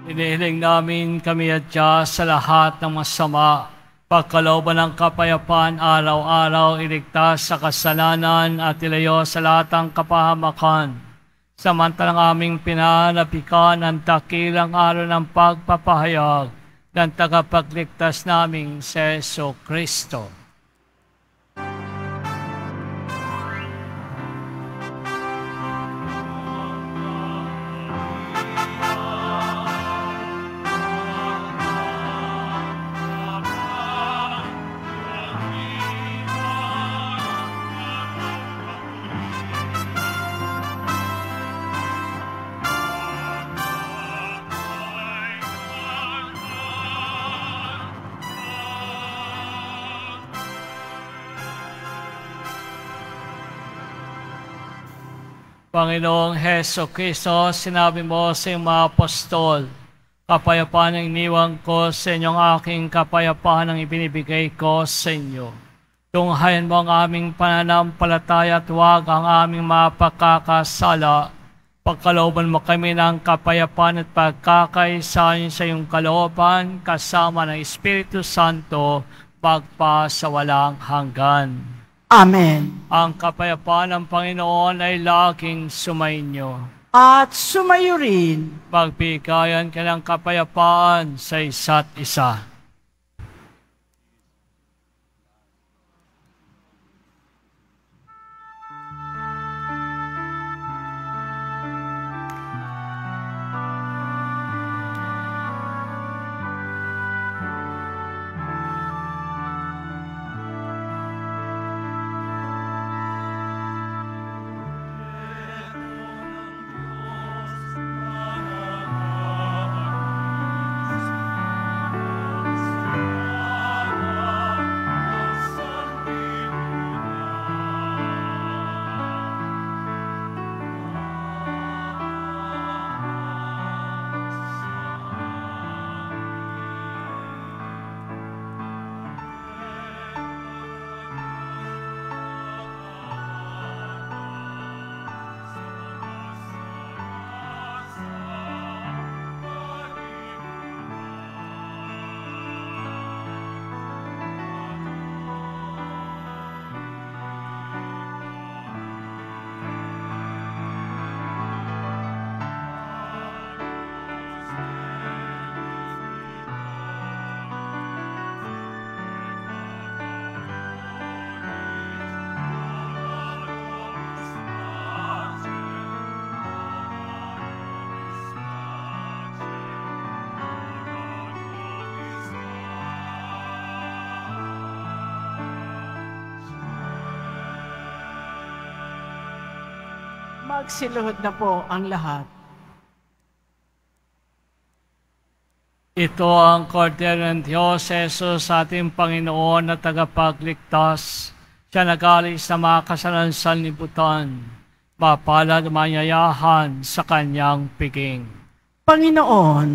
Inihiling namin kami at Diyos sa lahat ng masama, pagkalooban ng kapayapaan araw-araw, iligtas sa kasalanan at ilayo sa lahat ng kapahamakan. Samantalang aming pinanapikan ang dakilang araw ng pagpapahayag ng tagapagligtas naming si Jesu Kristo. Panginoong Heso Kristo, sinabi mo sa iyong mga apostol, kapayapaan ang iniwan ko sa inyong aking kapayapaan ang ibinibigay ko sa inyo. Tunghayan mo ang aming pananampalataya at huwag ang aming mga pagkakasala. Pagkalooban mo kami ng kapayapaan at pagkakaisahan sa iyong kalooban kasama ng Espiritu Santo magpa sa walang hanggan. Amen. Ang kapayapaan ng Panginoon ay laging sumainyo. At sumayo rin. Magbigayan ka ng kapayapaan sa isa't isa. Magsiluhod na po ang lahat. Ito ang Kordero ng Diyos, Jesus, ating Panginoon na tagapagligtas. Siya nagalis sa mga kasalanan sa libutan. Mapalad manyayahan sa kanyang piging. Panginoon,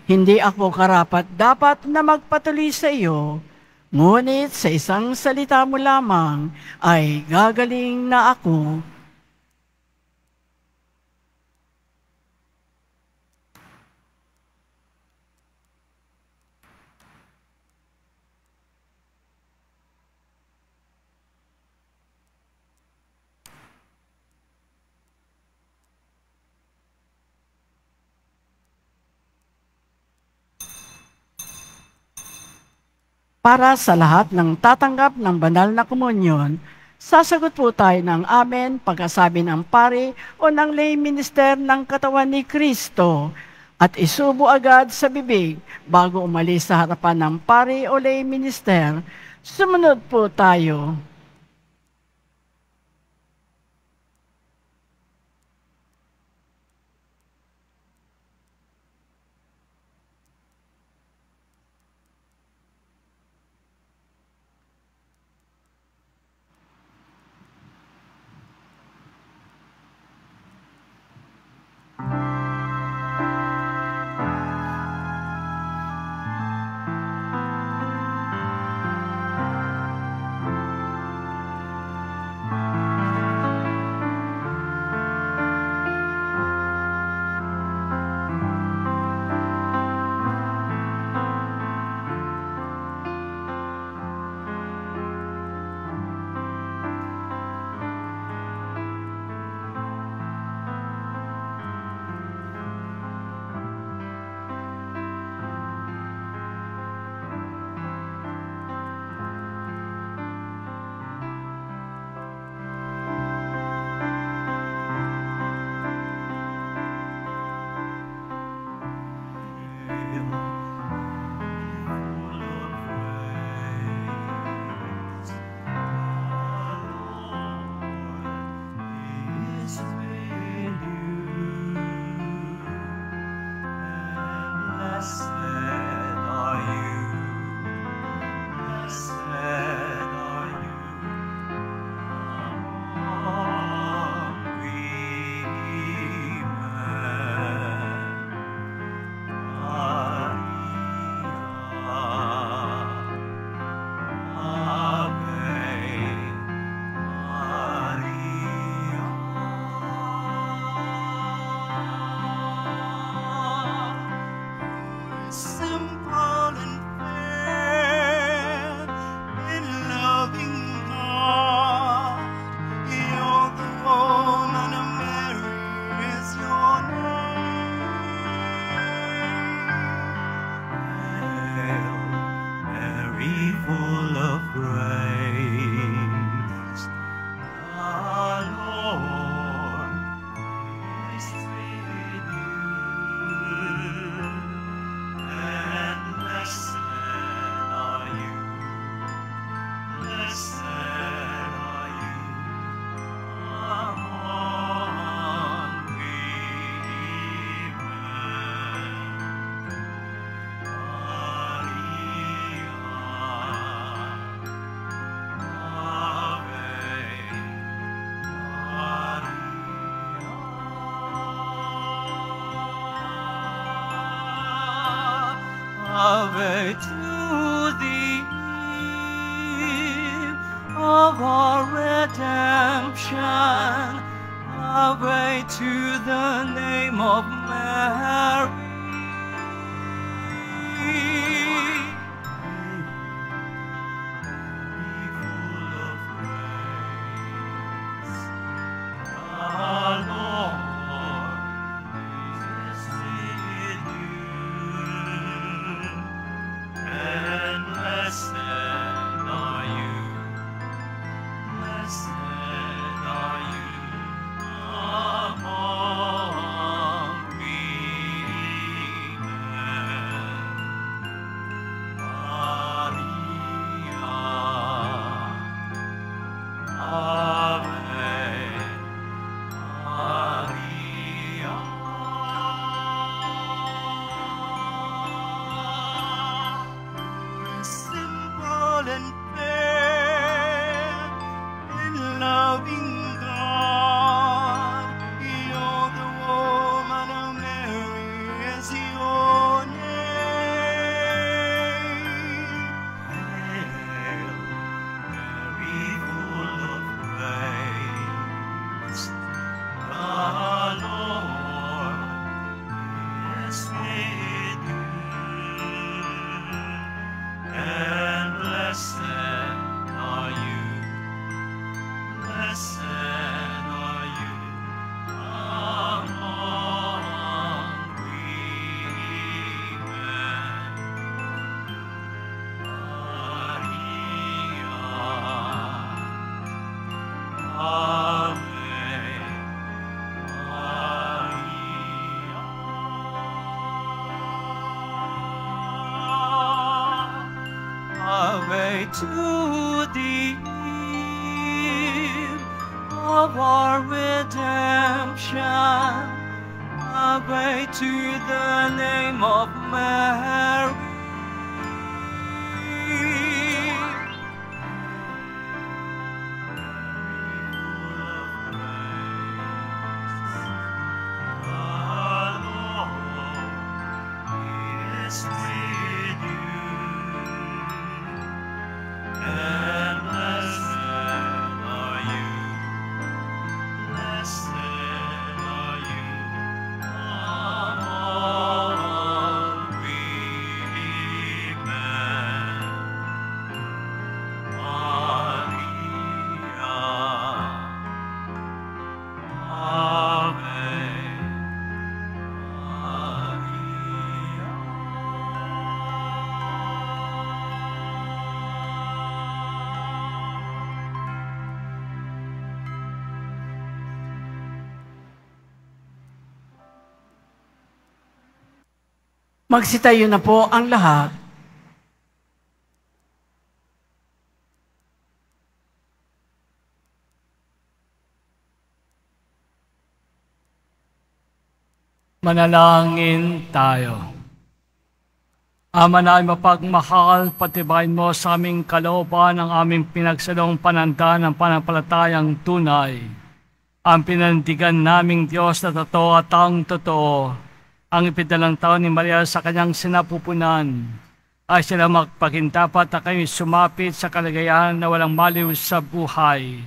hindi ako karapat-dapat na magpatuloy sa iyo, ngunit sa isang salita mo lamang ay gagaling na ako. Para sa lahat ng tatanggap ng banal na komunyon, sasagot po tayo ng amen pagkasabi ng pari o ng lay minister ng katawan ni Kristo at isubo agad sa bibig bago umalis sa harapan ng pari o lay minister. Sumunod po tayo. Ave to the eve of our redemption. Ave to the name of Mary. To the eve of our redemption, Ave to the name of Mary. Magsitayo na po ang lahat. Manalangin tayo. Ama na mapagmahal, patibayin mo sa aming kalooban ang aming pinagsalong pananda ng panampalatayang tunay. Ang pinandigan naming Diyos na totoo at ang totoo, ang ipinalang taon ni Maria sa kanyang sinapupunan, ay sila magpakintapat na kayo sumapit sa kaligayahan na walang maliw sa buhay,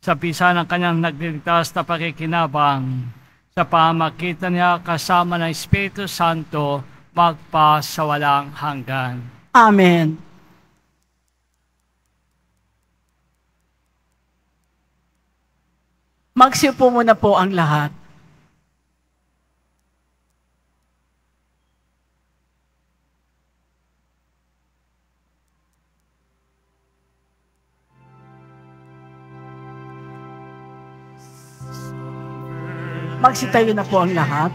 sa bisa ng kanyang nagliligtas na pakikinabang, sa pamagitan niya kasama ng Espiritu Santo, magpa sa walang hanggan. Amen. Magsiupo muna po ang lahat. Magsitayo na po ang lahat.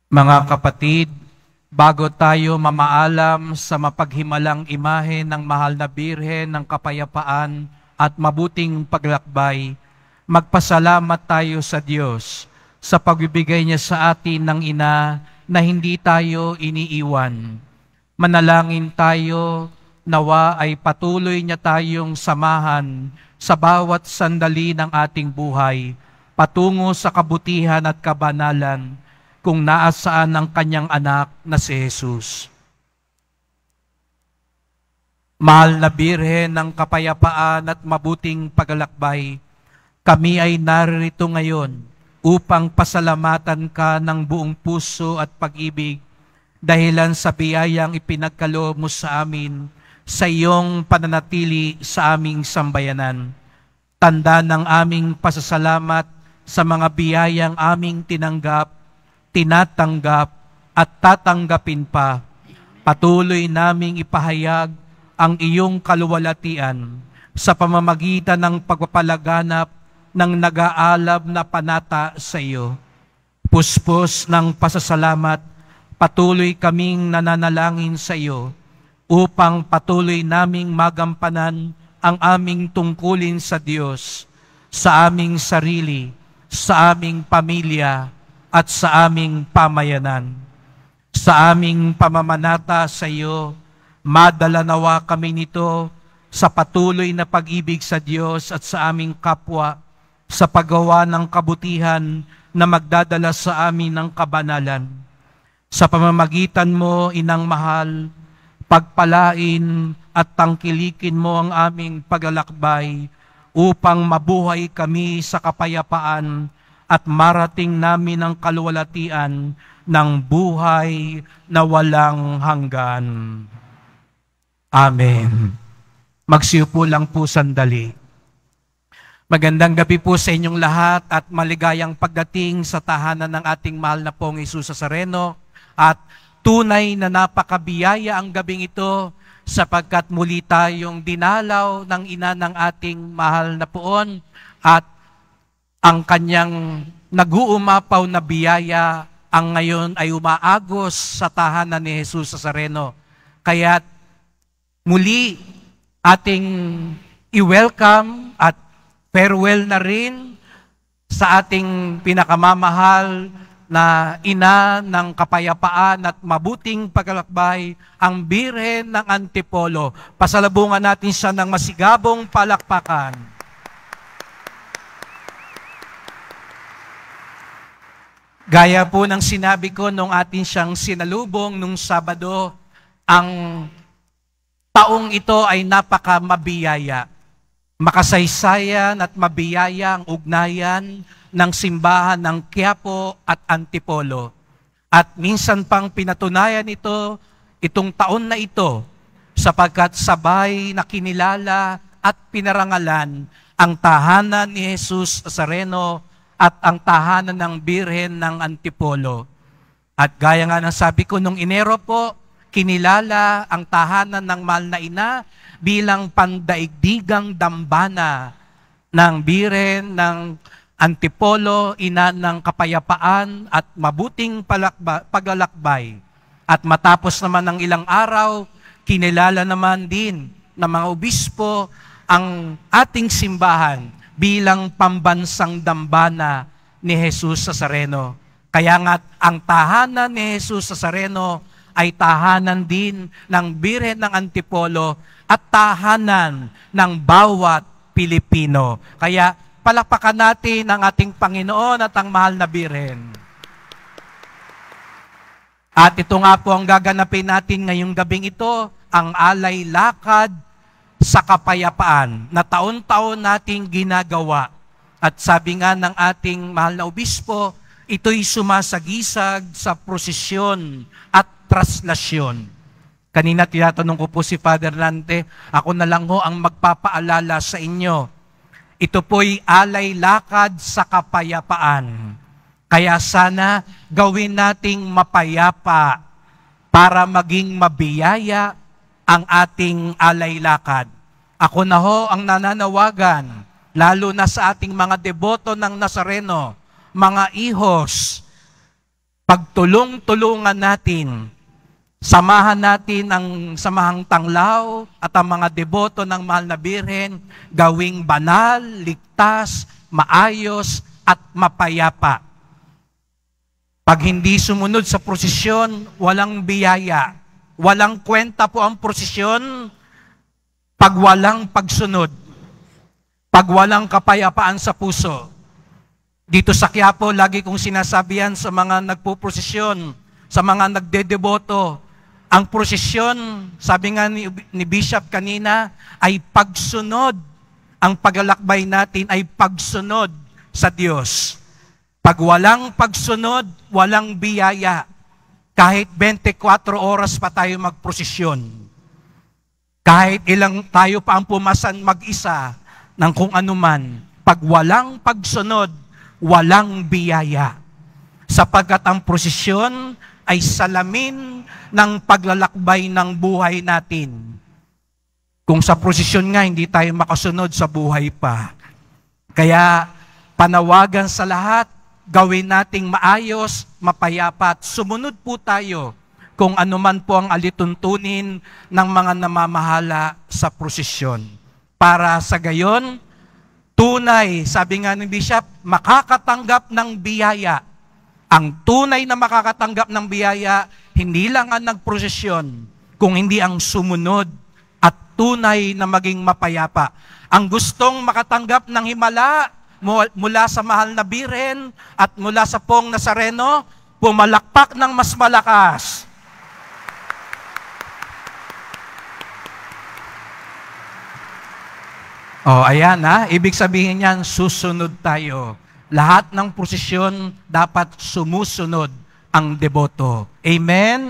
Mga kapatid, bago tayo mamaalam sa mapaghimalang imahe ng mahal na Birhen ng Kapayapaan at mabuting paglakbay, magpasalamat tayo sa Diyos sa pagbibigay niya sa atin ng ina na hindi tayo iniiwan. Manalangin tayo, nawa ay patuloy niya tayong samahan sa bawat sandali ng ating buhay, patungo sa kabutihan at kabanalan, kung naasaan ang kanyang anak na si Jesus. Mahal na Birhen ng Kapayapaan at mabuting paglalakbay, kami ay narito ngayon upang pasalamatan ka ng buong puso at pag-ibig dahilan sa biyayang ipinagkaloob mo sa amin sa iyong pananatili sa aming sambayanan. Tanda ng aming pasasalamat sa mga biyayang aming tinanggap, tinatanggap at tatanggapin pa. Patuloy naming ipahayag ang iyong kaluwalhatian sa pamamagitan ng pagpapalaganap ng nag-aalab na panata sa iyo. Puspos ng pasasalamat, patuloy kaming nananalangin sa iyo upang patuloy naming magampanan ang aming tungkulin sa Diyos, sa aming sarili, sa aming pamilya, at sa aming pamayanan. Sa aming pamamanata sa iyo, madala nawa kami nito sa patuloy na pag-ibig sa Diyos at sa aming kapwa, sa paggawa ng kabutihan na magdadala sa amin ng kabanalan. Sa pamamagitan mo, Inang Mahal, pagpalain at tangkilikin mo ang aming paglalakbay upang mabuhay kami sa kapayapaan at marating namin ang kaluwalhatian ng buhay na walang hanggan. Amen. Magsiupo lang po sandali. Magandang gabi po sa inyong lahat at maligayang pagdating sa tahanan ng ating mahal na Pong Jesus Nazareno. At tunay na napakabiyaya ang gabing ito sapagkat muli tayong dinalaw ng ina ng ating mahal na Poon at ang kanyang nag-uumapaw na biyaya ang ngayon ay umaagos sa tahanan ni Jesus Nazareno. Kaya't muli ating i-welcome at farewell na rin sa ating pinakamamahal na ina ng kapayapaan at mabuting paglalakbay, ang Birhen ng Antipolo. Pasalubungan natin siya ng masigabong palakpakan. Gaya po ng sinabi ko nung atin siyang sinalubong nung Sabado, ang taong ito ay napakamabiyaya. Makasaysayan at mabiyaya ang ugnayan ng simbahan ng Quiapo at Antipolo. At minsan pang pinatunayan ito, itong taon na ito, sapagkat sabay na kinilala at pinarangalan ang tahanan ni Jesus Nazareno at ang tahanan ng Birhen ng Antipolo. At gaya nga ng sabi ko nung Enero po, kinilala ang tahanan ng mahal na ina bilang pandaigdigang dambana ng Birhen ng Antipolo, ina ng kapayapaan at mabuting paglalakbay. At matapos naman ng ilang araw, kinilala naman din ng mga obispo ang ating simbahan bilang pambansang dambana ni Jesus Nazareno. Kaya nga ang tahanan ni Jesus Nazareno ay tahanan din ng Birhen ng Antipolo at tahanan ng bawat Pilipino. Kaya palakpakan natin ang ating Panginoon at ang mahal na Birhen. At ito nga po ang gaganapin natin ngayong gabing ito, ang alay lakad sa kapayapaan na taon-taon nating ginagawa. At sabi nga ng ating mahal na obispo, ito'y sumasagisag sa prosesyon at traslasyon. Kanina tinatanong ko po si Father Nante, ako na lang ho ang magpapaalala sa inyo. Ito po'y alay lakad sa kapayapaan. Kaya sana gawin nating mapayapa para maging mabiyaya ang ating alay lakad. Ako na ho ang nananawagan, lalo na sa ating mga deboto ng Nazareno, mga ihos, pagtulong-tulungan natin, samahan natin ang samahang tanglaw at ang mga deboto ng Mahal na Birhen gawing banal, ligtas, maayos at mapayapa. Pag hindi sumunod sa prosesyon, walang biyaya. Walang kwenta po ang prosesyon pag walang pagsunod. Pag walang kapayapaan sa puso. Dito sa Quiapo, lagi kong sinasabihan sa mga nagpuprosesyon, sa mga nagdedeboto, ang prosesyon, sabi nga ni Bishop kanina, ay pagsunod. Ang paglalakbay natin ay pagsunod sa Diyos. Pag walang pagsunod, walang biyaya. Kahit 24 oras pa tayo magprosesyon. Kahit ilang tayo pa ang pumasan mag-isa ng kung anuman. Pag walang pagsunod, walang biyaya. Sapagkat ang prosesyon ay salamin ng paglalakbay ng buhay natin. Kung sa prosesyon nga, hindi tayo makasunod sa buhay pa. Kaya, panawagan sa lahat, gawin nating maayos, mapayapa, at sumunod po tayo kung anuman po ang alituntunin ng mga namamahala sa prosesyon. Para sa gayon, tunay, sabi nga ni Bishop, makakatanggap ng biyaya. Ang tunay na makakatanggap ng biyaya, hindi lang ang nagprosesyon, kung hindi ang sumunod at tunay na maging mapayapa. Ang gustong makatanggap ng himala mula sa Mahal na Birhen at mula sa Poong Nazareno, pumalakpak ng mas malakas. Ayan ibig sabihin niyan, susunod tayo. Lahat ng prosesyon dapat sumusunod ang deboto. Amen?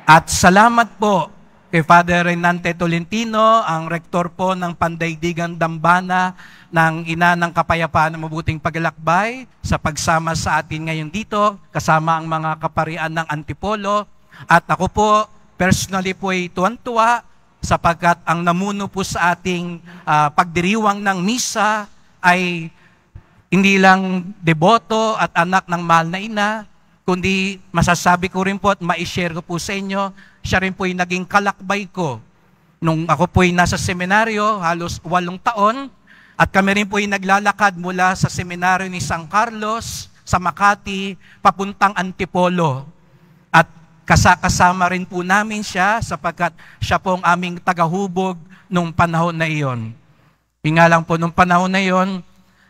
At salamat po kay Father Renante Tolentino, ang rektor po ng Pandaigdigan Dambana ng Ina ng Kapayapaan ng Mabuting Paglalakbay, sa pagsama sa atin ngayon dito, kasama ang mga kaparian ng Antipolo. At ako po, personally po ay tuwan-tuwa sapagkat ang namuno po sa ating pagdiriwang ng misa ay hindi lang deboto at anak ng mahal na ina, kundi masasabi ko rin po at ma-share ko po sa inyo, siya rin po yung naging kalakbay ko. Nung ako po yung nasa seminaryo, halos 8 taon, at kami rin po yung naglalakad mula sa seminaryo ni San Carlos sa Makati, papuntang Antipolo. At kasama rin po namin siya sapagkat siya po ang aming tagahubog nung panahon na iyon. Yung nga lang po, nung panahon na iyon,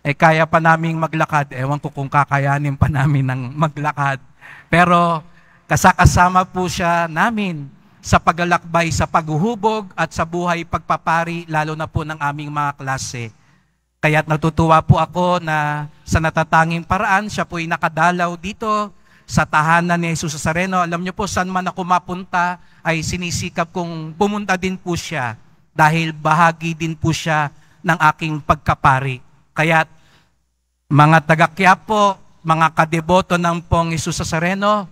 kaya pa naming maglakad. Ewan ko kung kakayanin pa namin ng maglakad. Pero kasama po siya namin sa paglalakbay, sa paghuhubog at sa buhay pagpapari, lalo na po ng aming mga klase. Kaya't natutuwa po ako na sa natatanging paraan, siya po ay nakadalaw dito sa tahanan ni Jesus Nazareno. Alam niyo po, saan man ako mapunta, ay sinisikap kong pumunta din po siya dahil bahagi din po siya ng aking pagkapari. Kaya't mga taga-Quiapo, mga kadeboto ng Poong Jesus Nazareno,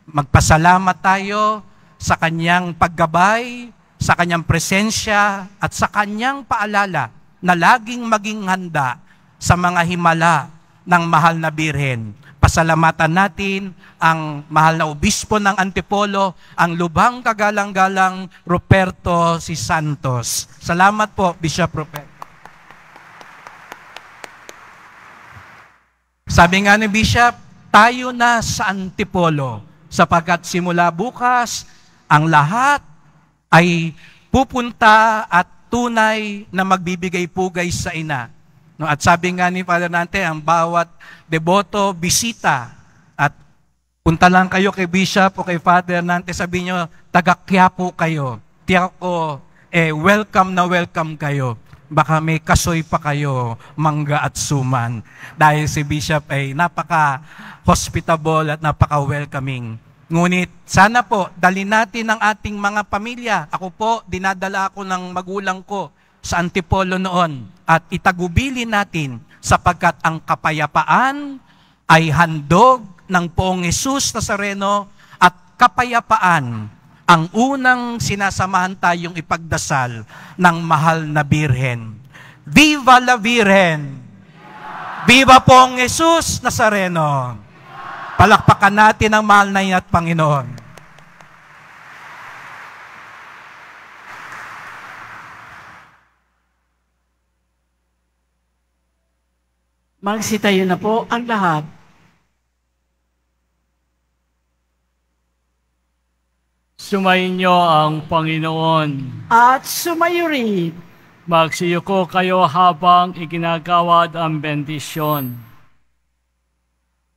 magpasalamat tayo sa kanyang paggabay, sa kanyang presensya, at sa kanyang paalala na laging maging handa sa mga himala ng Mahal na Birhen. Pasalamatan natin ang mahal na obispo ng Antipolo, ang lubhang kagalang-galang Ruperto C. Santos. Salamat po, Bishop Ruperto. Sabi nga ni Bishop, tayo na sa Antipolo sapagkat simula bukas, ang lahat ay pupunta at tunay na magbibigay pugay sa ina. No, at sabi nga ni Father Nante, ang bawat deboto, bisita. At punta lang kayo kay Bishop o kay Father Nante, sabi nyo, taga-Quiapo kayo. Tiyak ko, welcome na welcome kayo. Baka may kasoy pa kayo, mangga at suman. Dahil si Bishop ay napaka-hospitable at napaka-welcoming. Ngunit sana po, dalhin natin ang ating mga pamilya. Ako po, dinadala ako ng magulang ko sa Antipolo noon. At itagubilin natin sapagkat ang kapayapaan ay handog ng Poong Jesus Nazareno at kapayapaan ang unang sinasamahan tayong ipagdasal ng Mahal na Birhen. Viva la Virgen! Viva Poong Jesus Nazareno! Palakpakan natin ang mahal na at Panginoon. Magsitayo na po ang lahat. Sumayin niyo ang Panginoon. At sumayo rin. Magsiyuko kayo habang iginagawad ang bendisyon.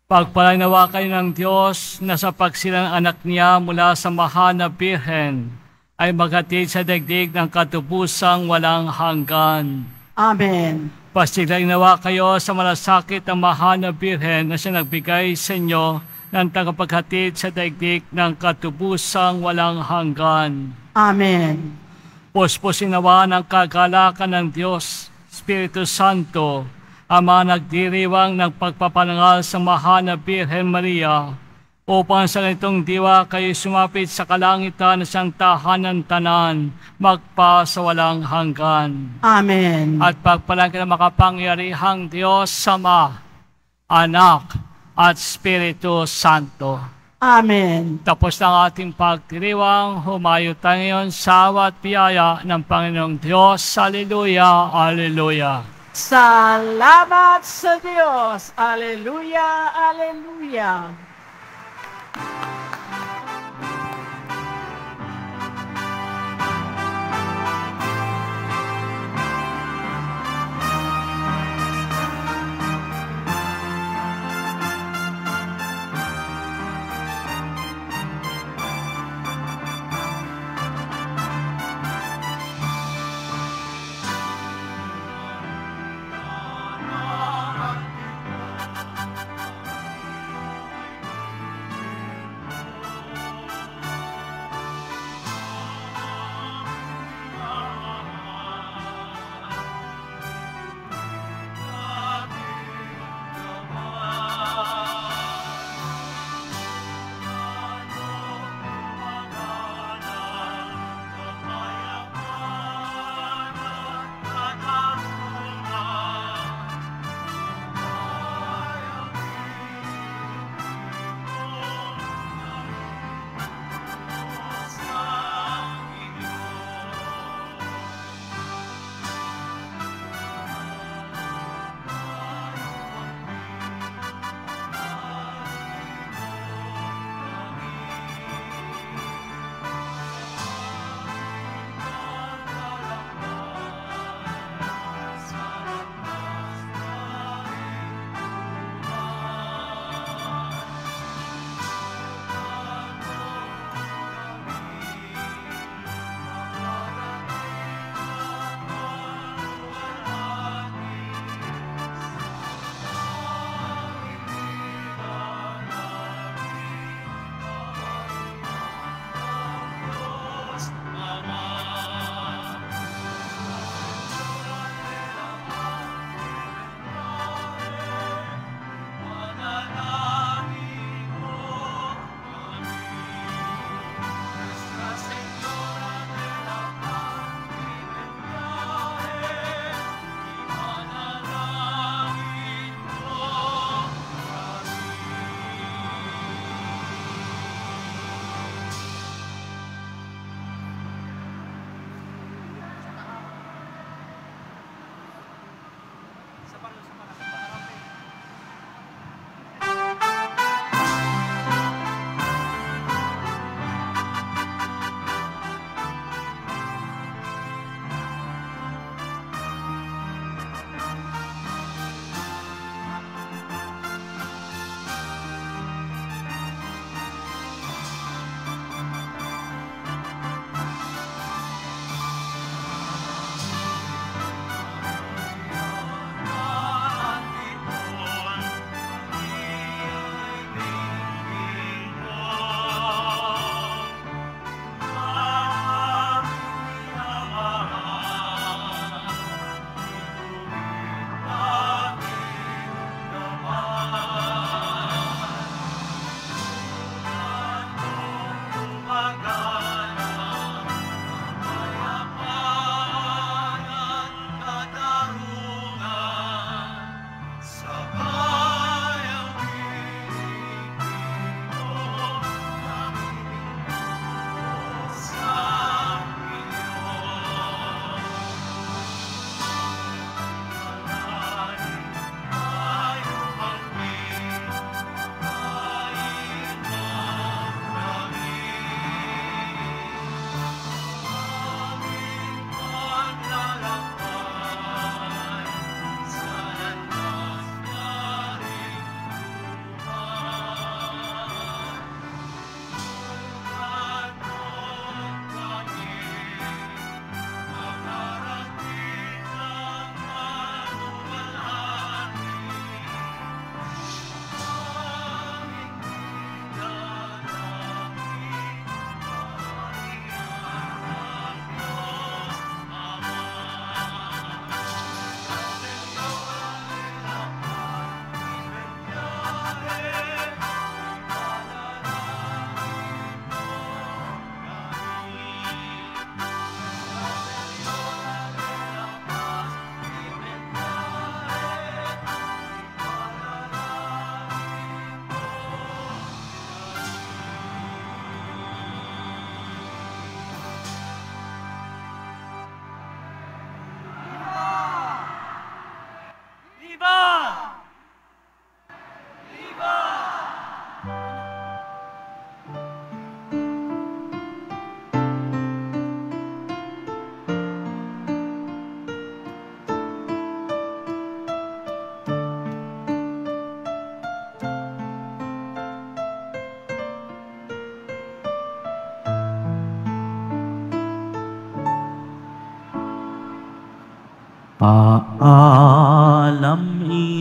Pagpalanawa kayo ng Diyos na sa pagsilang anak niya mula sa mahal na Birhen ay maghatid sa daigdig ng katubusang walang hanggan. Amen. Pasiglayin nawa kayo sa malasakit ng mahal na Birhen na siya nagbigay sa inyo ng tagapaghatid sa daigdig ng katubusang walang hanggan. Amen. Puspusin nawa ng kagalakan ng Diyos, Espiritu Santo, ang mga nagdiriwang ng pagpapanangal sa mahal na Birhen Maria, upang sa ganitong diwa kayo sumapit sa kalangitan na siyang tahanan tanan, magpa sa walang hanggan. Amen. At pagpalangkin ng makapangyarihang Diyos, Sama, Anak, at Espiritu Santo. Amen. Tapos na ang ating pagdiriwang, humayo tayo ngayon sa awat biyaya ng Panginoong Diyos. Alleluia, Alleluia. Salamat sa Diyos. Alleluia, Alleluia.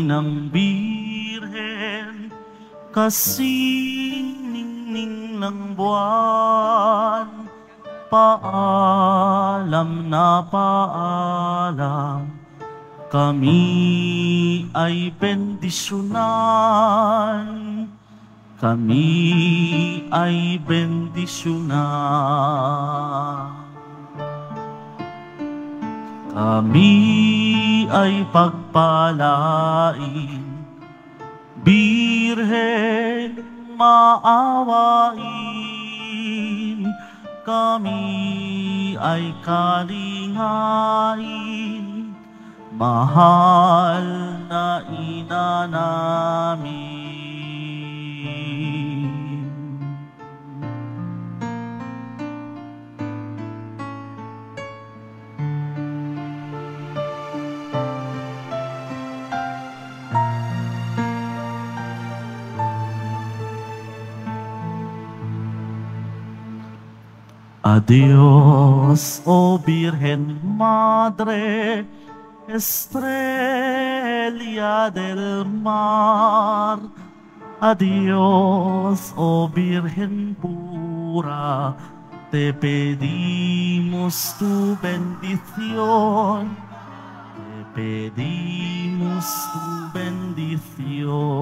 inang birhen, kasing ningning ng buwan, paalam na paalam, kami ay bendisyonan, kami ay bendisyonan. Kami ay pagpalain, Birhen maawain, kami ay kalingain, mahal na ina namin. Adios, oh Virgen Madre, Estrella del Mar. Adios, oh Virgen pura, te pedimos tu bendición, te pedimos tu bendición.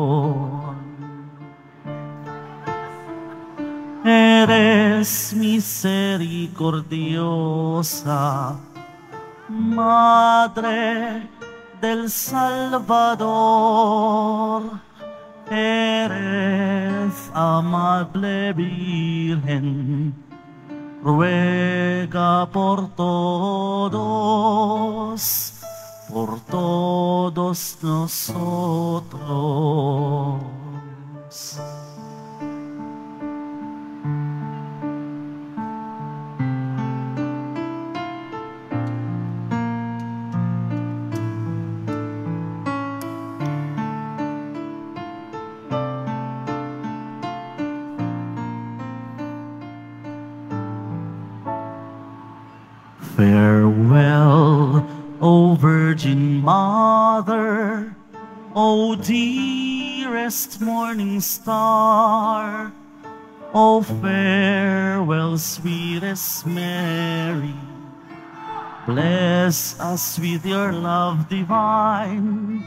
Eres misericordiosa, Madre del Salvador. Eres amable Virgen, ruega por todos nosotros. Farewell, O Virgin Mother, O dearest morning star, O farewell, sweetest Mary. Bless us with your love divine,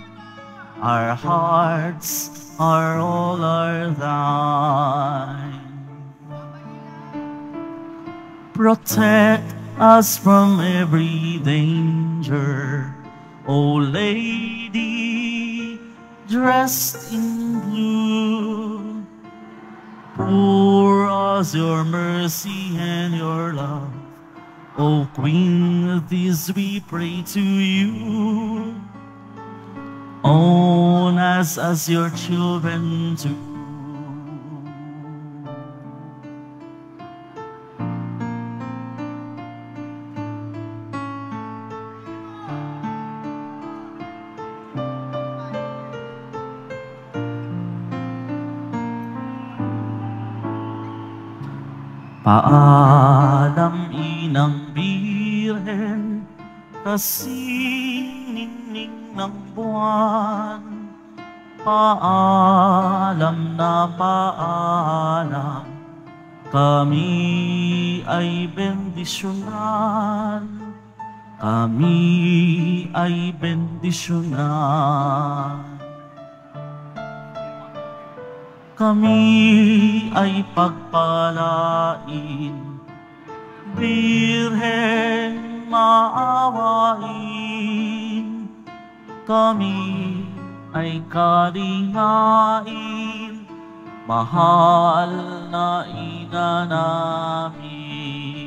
our hearts are all are thine. Protect us from every danger, O Lady, dressed in blue. Pour us your mercy and your love, O Queen, this we pray to you. Own us as your children too. Paalam inang Birhen, kasing ningning ng buwan. Paalam na paalam, kami ay bendisyonan, kami ay bendisyonan. Kami ay pagpalain, Birhen maawain, kami ay kalingain, mahal na ina namin.